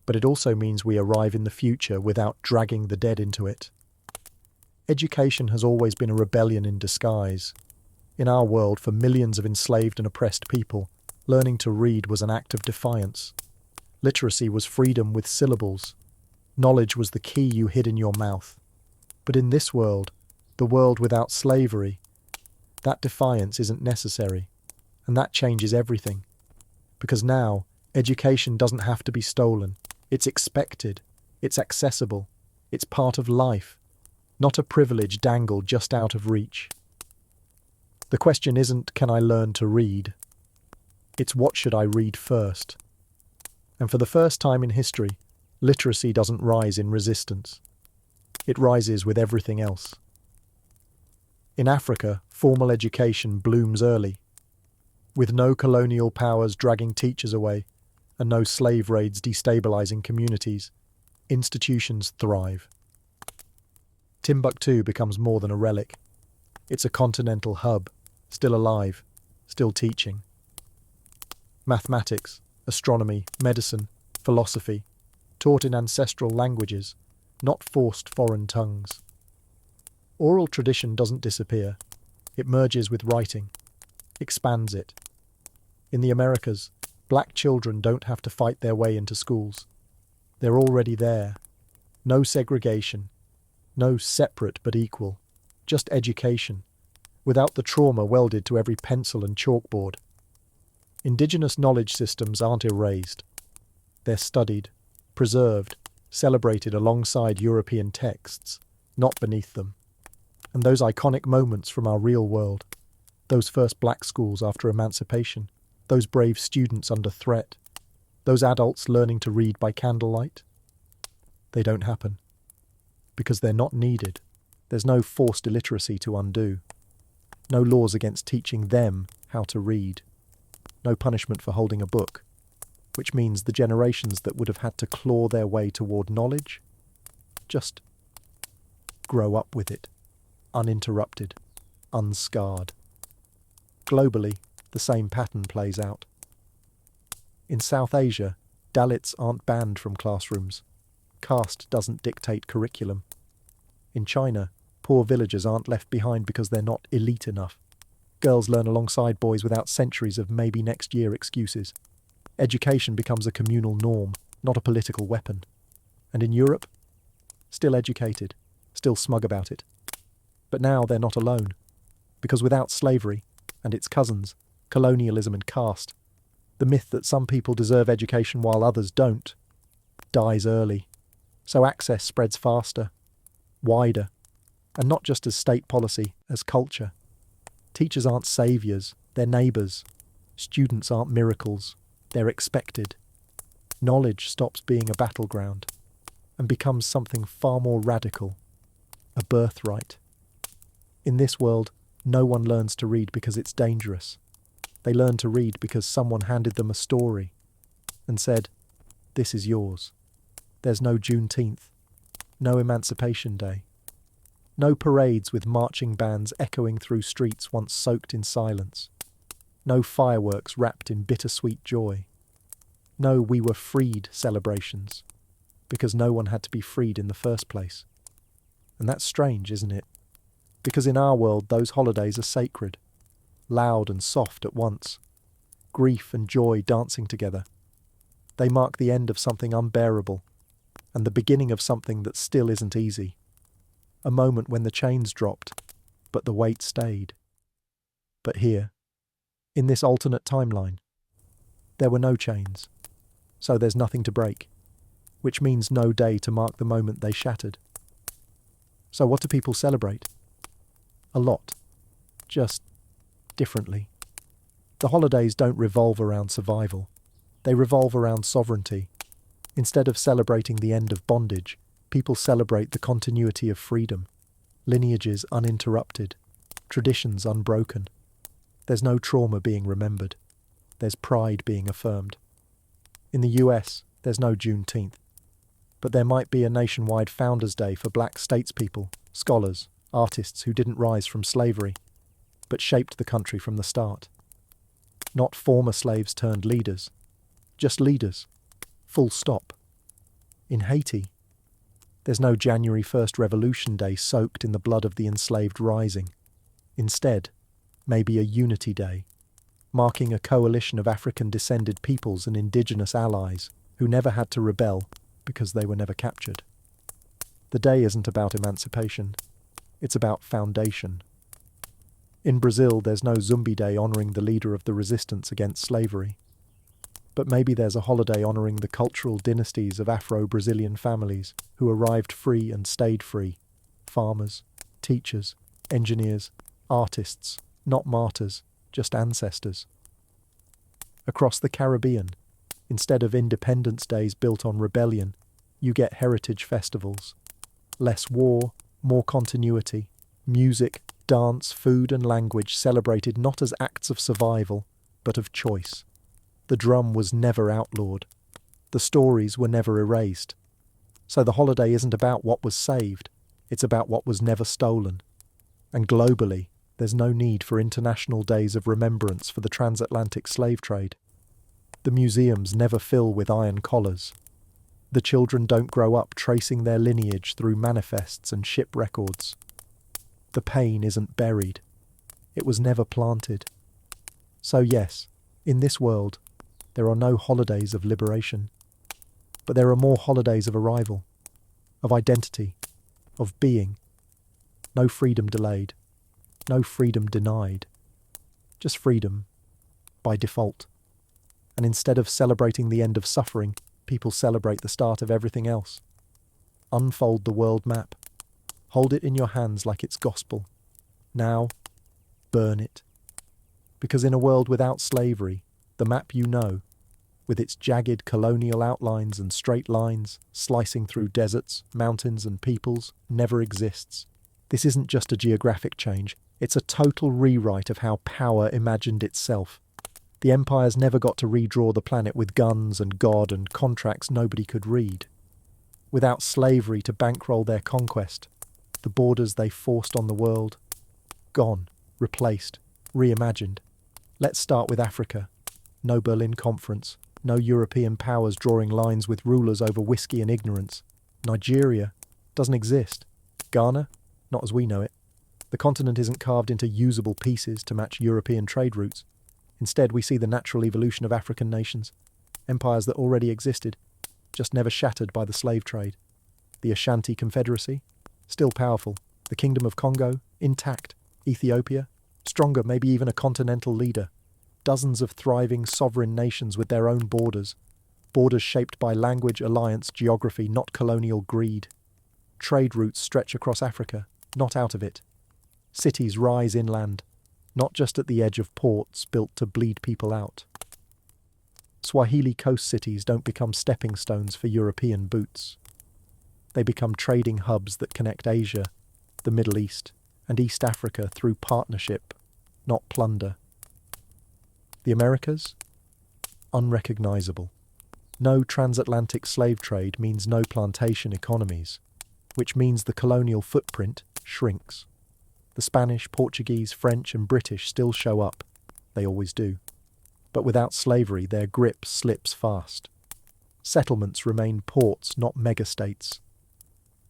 But it also means we arrive in the future without dragging the dead into it. Education has always been a rebellion in disguise. In our world, for millions of enslaved and oppressed people, learning to read was an act of defiance. Literacy was freedom with syllables. Knowledge was the key you hid in your mouth. But in this world, the world without slavery, that defiance isn't necessary. And that changes everything. Because now, education doesn't have to be stolen. It's expected. It's accessible. It's part of life. Not a privilege dangled just out of reach. The question isn't, can I learn to read? It's what should I read first? And for the first time in history, literacy doesn't rise in resistance. It rises with everything else. In Africa, formal education blooms early. With no colonial powers dragging teachers away, and no slave raids destabilizing communities, institutions thrive. Timbuktu becomes more than a relic. It's a continental hub, still alive, still teaching. Mathematics, astronomy, medicine, philosophy, taught in ancestral languages, not forced foreign tongues. Oral tradition doesn't disappear. It merges with writing, expands it. In the Americas, black children don't have to fight their way into schools. They're already there. No segregation. No separate but equal. Just education, without the trauma welded to every pencil and chalkboard. Indigenous knowledge systems aren't erased. They're studied, preserved, celebrated alongside European texts, not beneath them. And those iconic moments from our real world, those first black schools after emancipation, those brave students under threat, those adults learning to read by candlelight, they don't happen. Because they're not needed. There's no forced illiteracy to undo. No laws against teaching them how to read. No punishment for holding a book. Which means the generations that would have had to claw their way toward knowledge just grow up with it, uninterrupted, unscarred. Globally, the same pattern plays out. In South Asia, Dalits aren't banned from classrooms. Caste doesn't dictate curriculum. In China, poor villagers aren't left behind because they're not elite enough. Girls learn alongside boys without centuries of maybe next year excuses. Education becomes a communal norm, not a political weapon. And in Europe, still educated, still smug about it. But now they're not alone. Because without slavery, and its cousins, colonialism and caste, the myth that some people deserve education while others don't, dies early. So access spreads faster, wider, and not just as state policy, as culture. Teachers aren't saviours, they're neighbours. Students aren't miracles, they're expected. Knowledge stops being a battleground and becomes something far more radical, a birthright. In this world, no one learns to read because it's dangerous. They learn to read because someone handed them a story and said, "This is yours." There's no Juneteenth, no Emancipation Day, no parades with marching bands echoing through streets once soaked in silence, no fireworks wrapped in bittersweet joy, no "we were freed" celebrations, because no one had to be freed in the first place. And that's strange, isn't it? Because in our world those holidays are sacred, loud and soft at once, grief and joy dancing together. They mark the end of something unbearable, and the beginning of something that still isn't easy. A moment when the chains dropped, but the weight stayed. But here, in this alternate timeline, There were no chains, so there's nothing to break, which means no day to mark the moment they shattered. So what do people celebrate? A lot. Just differently. The holidays don't revolve around survival. They revolve around sovereignty. Instead of celebrating the end of bondage, people celebrate the continuity of freedom, lineages uninterrupted, traditions unbroken. There's no trauma being remembered. There's pride being affirmed. In the US, there's no Juneteenth. But there might be a nationwide Founders' Day for black statespeople, scholars, artists who didn't rise from slavery, but shaped the country from the start. Not former slaves turned leaders, just leaders. Full stop. In Haiti, there's no January 1st Revolution Day soaked in the blood of the enslaved rising. Instead, maybe a Unity Day, marking a coalition of African-descended peoples and indigenous allies who never had to rebel because they were never captured. The day isn't about emancipation, it's about foundation. In Brazil, there's no Zumbi Day honouring the leader of the resistance against slavery. But maybe there's a holiday honouring the cultural dynasties of Afro-Brazilian families who arrived free and stayed free. Farmers, teachers, engineers, artists, not martyrs, just ancestors. Across the Caribbean, instead of Independence Days built on rebellion, you get heritage festivals. Less war, more continuity, music, dance, food and language celebrated not as acts of survival, but of choice. The drum was never outlawed. The stories were never erased. So the holiday isn't about what was saved, it's about what was never stolen. And globally, there's no need for international days of remembrance for the transatlantic slave trade. The museums never fill with iron collars. The children don't grow up tracing their lineage through manifests and ship records. The pain isn't buried. It was never planted. So yes, in this world, there are no holidays of liberation. But there are more holidays of arrival, of identity, of being. No freedom delayed, no freedom denied. Just freedom, by default. And instead of celebrating the end of suffering, people celebrate the start of everything else. Unfold the world map. Hold it in your hands like it's gospel. Now, burn it. Because in a world without slavery, the map you know, with its jagged colonial outlines and straight lines, slicing through deserts, mountains and peoples, never exists. This isn't just a geographic change, it's a total rewrite of how power imagined itself. The empires never got to redraw the planet with guns and God and contracts nobody could read. Without slavery to bankroll their conquest, the borders they forced on the world, gone, replaced, reimagined. Let's start with Africa. No Berlin Conference, no European powers drawing lines with rulers over whiskey and ignorance. Nigeria doesn't exist. Ghana, not as we know it. The continent isn't carved into usable pieces to match European trade routes. Instead, we see the natural evolution of African nations, empires that already existed, just never shattered by the slave trade. The Ashanti Confederacy, still powerful. The Kingdom of Congo, intact. Ethiopia, stronger, maybe even a continental leader. Dozens of thriving sovereign nations with their own borders. Borders shaped by language, alliance, geography, not colonial greed. Trade routes stretch across Africa, not out of it. Cities rise inland, not just at the edge of ports built to bleed people out. Swahili coast cities don't become stepping stones for European boots. They become trading hubs that connect Asia, the Middle East, and East Africa through partnership, not plunder. The Americas? Unrecognizable. No transatlantic slave trade means no plantation economies, which means the colonial footprint shrinks. The Spanish, Portuguese, French and British still show up. They always do. But without slavery, their grip slips fast. Settlements remain ports, not megastates.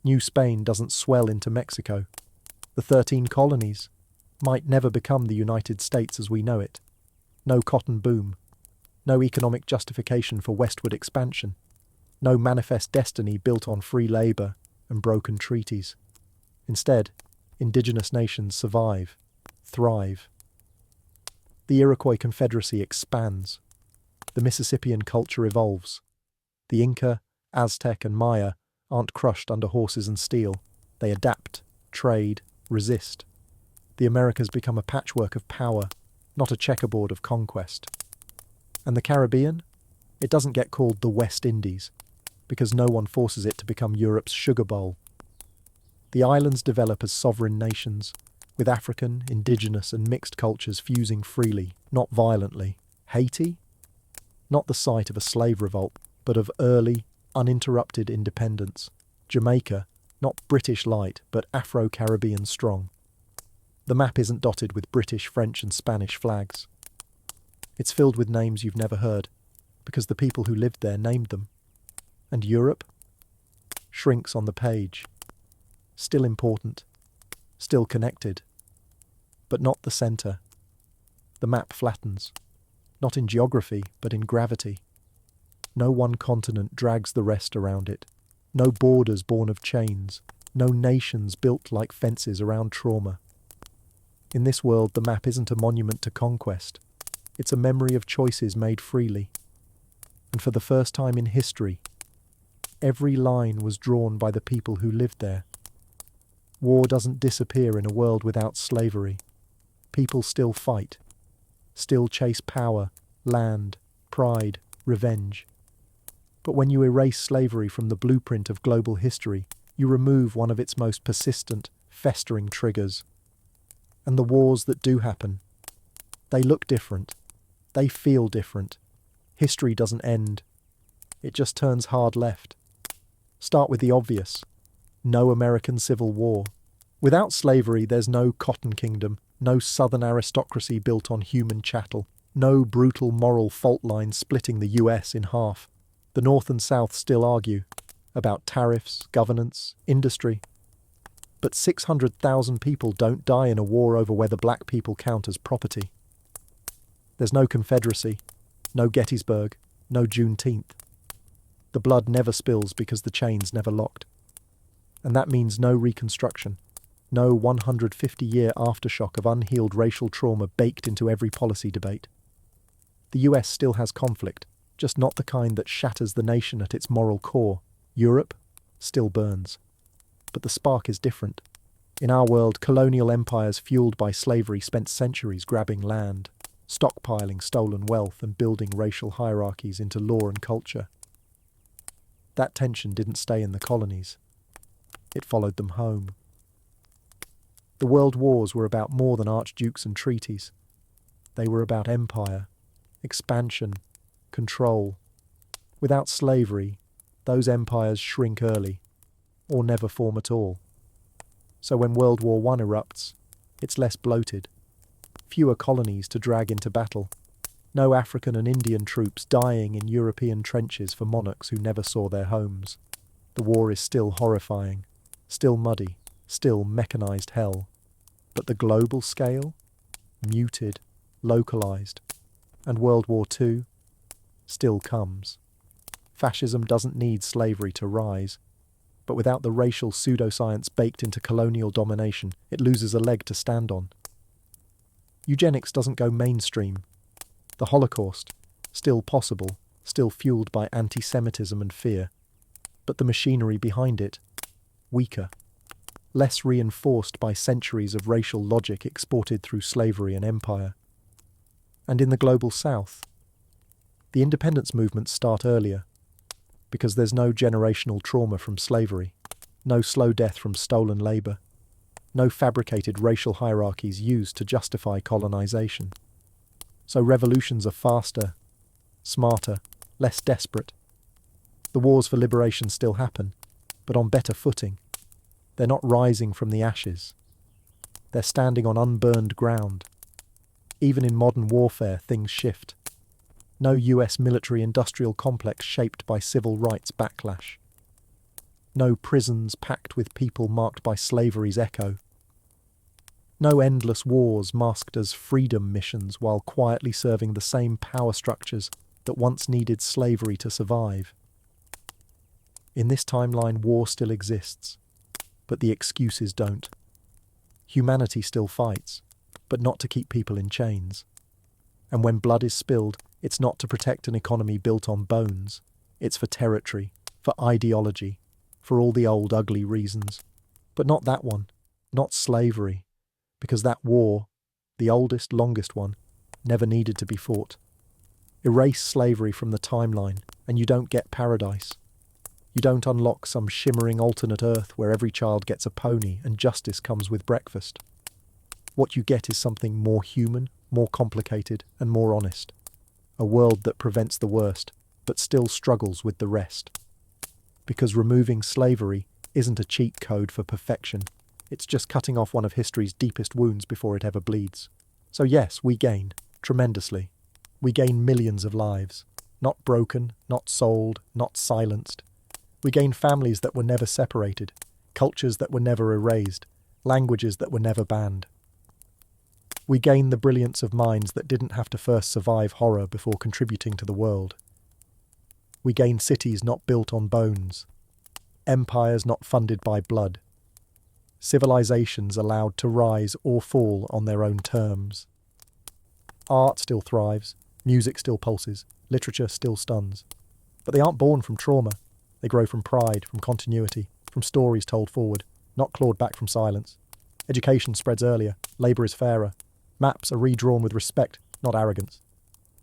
New Spain doesn't swell into Mexico. The 13 colonies might never become the United States as we know it. No cotton boom. No economic justification for westward expansion. No manifest destiny built on free labour and broken treaties. Instead, indigenous nations survive, thrive. The Iroquois Confederacy expands. the Mississippian culture evolves. The Inca, Aztec, and Maya aren't crushed under horses and steel. They adapt, trade, resist. The Americas become a patchwork of power, not a checkerboard of conquest. And the Caribbean? It doesn't get called the West Indies, because no one forces it to become Europe's sugar bowl. The islands develop as sovereign nations, with African, indigenous, and mixed cultures fusing freely, not violently. Haiti? Not the site of a slave revolt, but of early, uninterrupted independence. Jamaica? Not British light, but Afro-Caribbean strong. The map isn't dotted with British, French, and Spanish flags. It's filled with names you've never heard, because the people who lived there named them. And Europe? Shrinks on the page. Still important. Still connected. But not the centre. The map flattens. Not in geography, but in gravity. No one continent drags the rest around it. No borders born of chains. No nations built like fences around trauma. In this world, the map isn't a monument to conquest. It's a memory of choices made freely. And for the first time in history, every line was drawn by the people who lived there. War doesn't disappear in a world without slavery. People still fight, still chase power, land, pride, revenge. But when you erase slavery from the blueprint of global history, you remove one of its most persistent, festering triggers. And the wars that do happen, they look different. They feel different. History doesn't end. It just turns hard left. Start with the obvious. No American Civil War. Without slavery, there's no Cotton Kingdom, no Southern aristocracy built on human chattel, no brutal moral fault line splitting the US in half. The North and South still argue about tariffs, governance, industry. But 600,000 people don't die in a war over whether black people count as property. There's no Confederacy, no Gettysburg, no Juneteenth. The blood never spills because the chains never locked. And that means no Reconstruction, no 150-year aftershock of unhealed racial trauma baked into every policy debate. The US still has conflict, just not the kind that shatters the nation at its moral core. Europe still burns. But the spark is different. In our world, colonial empires fueled by slavery spent centuries grabbing land, stockpiling stolen wealth and building racial hierarchies into law and culture. That tension didn't stay in the colonies. It followed them home. The world wars were about more than archdukes and treaties. They were about empire, expansion, control. Without slavery, those empires shrink early, or never form at all. So when World War I erupts, it's less bloated. Fewer colonies to drag into battle. No African and Indian troops dying in European trenches for monarchs who never saw their homes. The war is still horrifying, still muddy, still mechanized hell. But the global scale? Muted, localized. And World War II? Still comes. Fascism doesn't need slavery to rise. But without the racial pseudoscience baked into colonial domination, it loses a leg to stand on. Eugenics doesn't go mainstream. The Holocaust, still possible, still fueled by anti-Semitism and fear. But the machinery behind it, weaker. Less reinforced by centuries of racial logic exported through slavery and empire. And in the global south, the independence movements start earlier, because there's no generational trauma from slavery, no slow death from stolen labour, no fabricated racial hierarchies used to justify colonization. So revolutions are faster, smarter, less desperate. The wars for liberation still happen, but on better footing. They're not rising from the ashes. They're standing on unburned ground. Even in modern warfare, things shift. No US military-industrial complex shaped by civil rights backlash. No prisons packed with people marked by slavery's echo. No endless wars masked as freedom missions while quietly serving the same power structures that once needed slavery to survive. In this timeline, war still exists, but the excuses don't. Humanity still fights, but not to keep people in chains. And when blood is spilled, It's not to protect an economy built on bones. It's for territory, for ideology, for all the old ugly reasons. But not that one, not slavery, because that war, the oldest, longest one, never needed to be fought. Erase slavery from the timeline, and you don't get paradise. You don't unlock some shimmering alternate Earth where every child gets a pony and justice comes with breakfast. What you get is something more human, more complicated, and more honest. A world that prevents the worst, but still struggles with the rest. Because removing slavery isn't a cheat code for perfection. It's just cutting off one of history's deepest wounds before it ever bleeds. So yes, we gain, tremendously. We gain millions of lives. Not broken, not sold, not silenced. We gain families that were never separated, cultures that were never erased, languages that were never banned. We gain the brilliance of minds that didn't have to first survive horror before contributing to the world. We gain cities not built on bones, empires not funded by blood, civilizations allowed to rise or fall on their own terms. Art still thrives, music still pulses, literature still stuns. But they aren't born from trauma. They grow from pride, from continuity, from stories told forward, not clawed back from silence. Education spreads earlier, labour is fairer. Maps are redrawn with respect, not arrogance.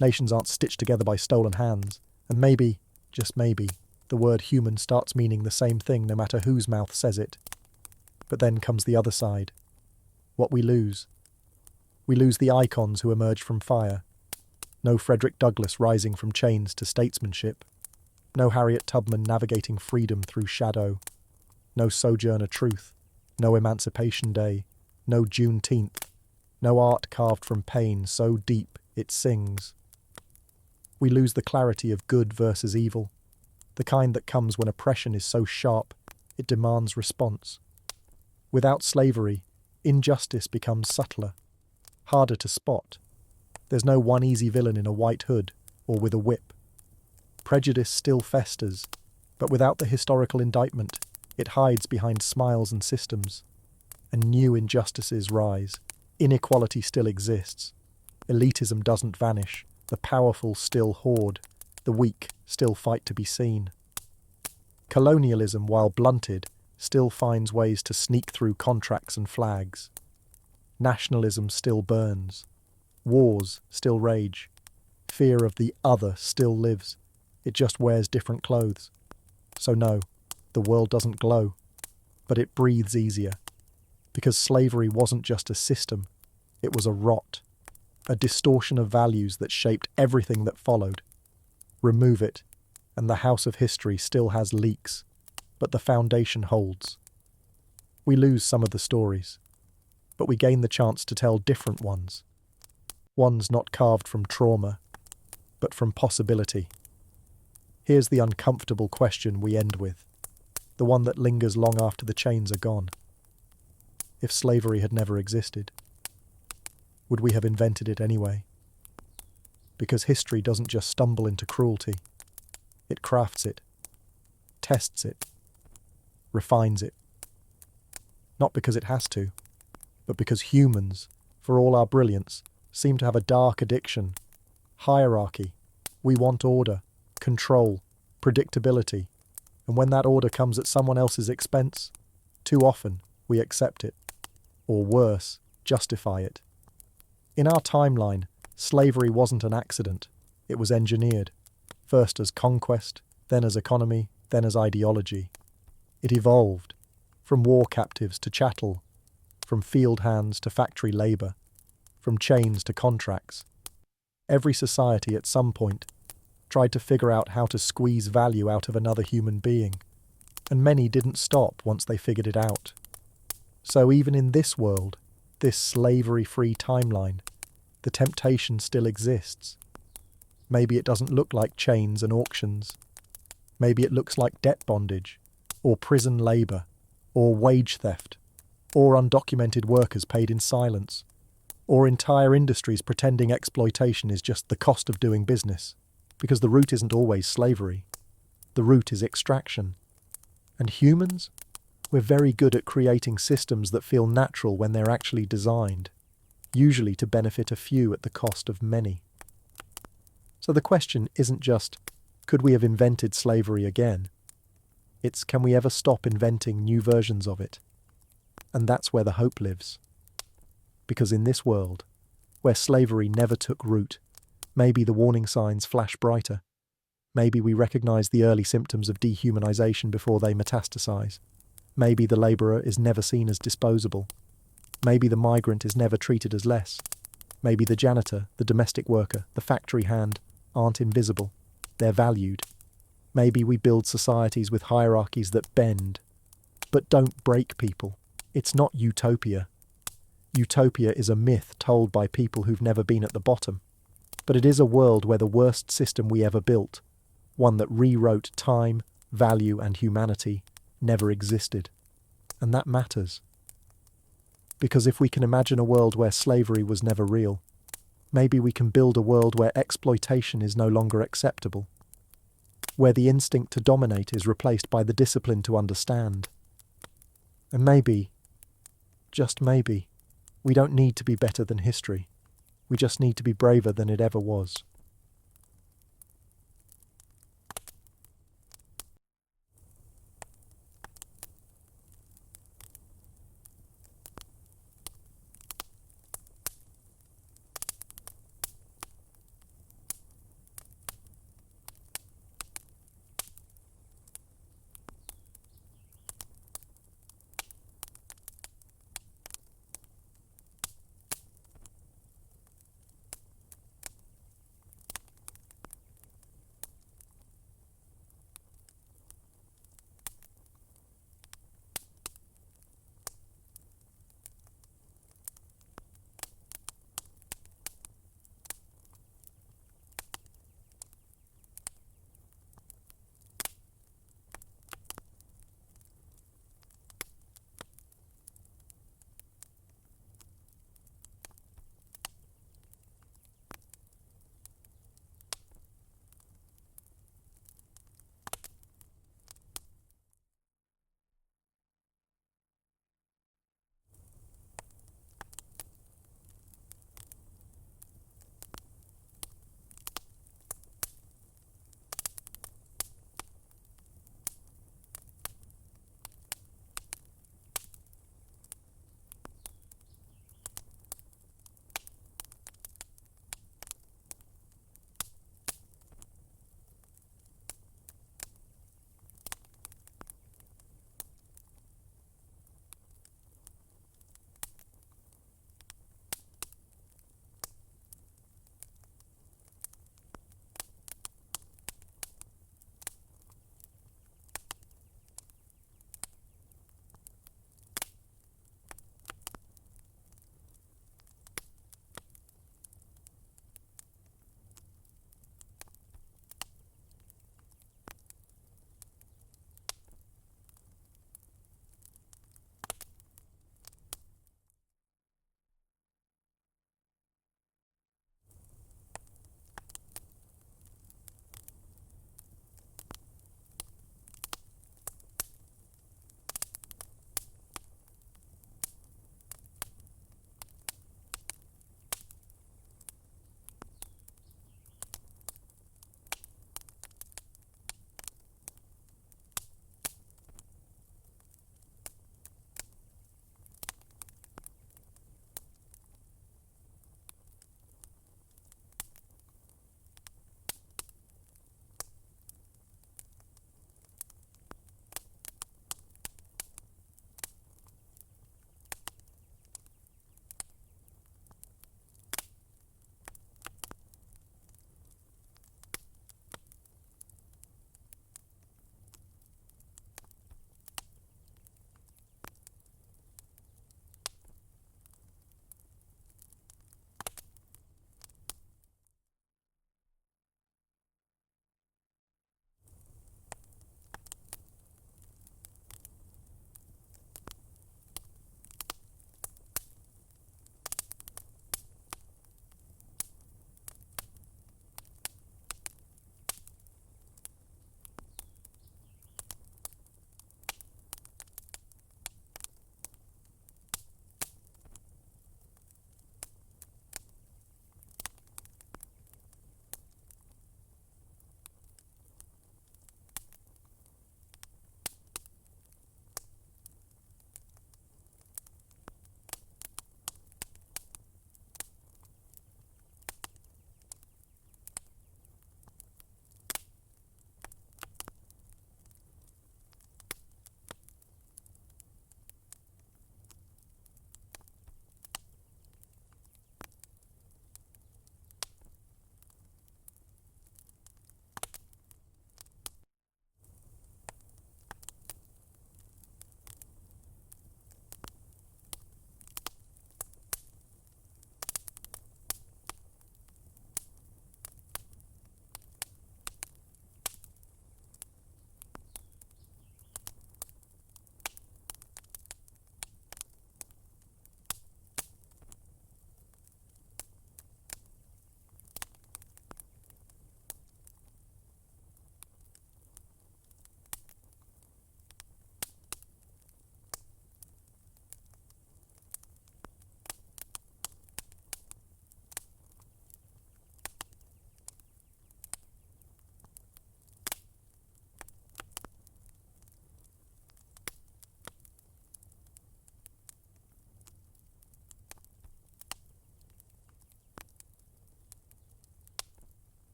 Nations aren't stitched together by stolen hands. And maybe, just maybe, the word human starts meaning the same thing no matter whose mouth says it. But then comes the other side. What we lose. We lose the icons who emerged from fire. No Frederick Douglass rising from chains to statesmanship. No Harriet Tubman navigating freedom through shadow. No Sojourner Truth. No Emancipation Day. No Juneteenth. No art carved from pain so deep it sings. We lose the clarity of good versus evil, the kind that comes when oppression is so sharp it demands response. Without slavery, injustice becomes subtler, harder to spot. There's no one easy villain in a white hood or with a whip. Prejudice still festers, but without the historical indictment, it hides behind smiles and systems. And new injustices rise. Inequality still exists. Elitism doesn't vanish. The powerful still hoard. The weak still fight to be seen. Colonialism, while blunted, still finds ways to sneak through contracts and flags. Nationalism still burns. Wars still rage. Fear of the other still lives. It just wears different clothes. So no, the world doesn't glow, but it breathes easier. Because slavery wasn't just a system, it was a rot, a distortion of values that shaped everything that followed. Remove it, and the house of history still has leaks, but the foundation holds. We lose some of the stories, but we gain the chance to tell different ones. Ones not carved from trauma, but from possibility. Here's the uncomfortable question we end with, the one that lingers long after the chains are gone. If slavery had never existed, would we have invented it anyway? Because history doesn't just stumble into cruelty. It crafts it, tests it, refines it. Not because it has to, but because humans, for all our brilliance, seem to have a dark addiction. Hierarchy. We want order, control, predictability. And when that order comes at someone else's expense, too often we accept it. Or worse, justify it. In our timeline, slavery wasn't an accident. It was engineered. First as conquest, then as economy, then as ideology. It evolved. From war captives to chattel. From field hands to factory labour. From chains to contracts. Every society at some point tried to figure out how to squeeze value out of another human being. And many didn't stop once they figured it out. So even in this world, this slavery-free timeline, the temptation still exists. Maybe it doesn't look like chains and auctions. Maybe it looks like debt bondage, or prison labour, or wage theft, or undocumented workers paid in silence, or entire industries pretending exploitation is just the cost of doing business, because the root isn't always slavery. The root is extraction. And humans? We're very good at creating systems that feel natural when they're actually designed, usually to benefit a few at the cost of many. So the question isn't just, could we have invented slavery again? It's, can we ever stop inventing new versions of it? And that's where the hope lives. Because in this world, where slavery never took root, maybe the warning signs flash brighter. Maybe we recognize the early symptoms of dehumanization before they metastasize. Maybe the laborer is never seen as disposable. Maybe the migrant is never treated as less. Maybe the janitor, the domestic worker, the factory hand aren't invisible. They're valued. Maybe we build societies with hierarchies that bend, but don't break people. It's not utopia. Utopia is a myth told by people who've never been at the bottom. But it is a world where the worst system we ever built, one that rewrote time, value, and humanity, never existed. And that matters. Because if we can imagine a world where slavery was never real, maybe we can build a world where exploitation is no longer acceptable, where the instinct to dominate is replaced by the discipline to understand. And maybe, just maybe, we don't need to be better than history. We just need to be braver than it ever was.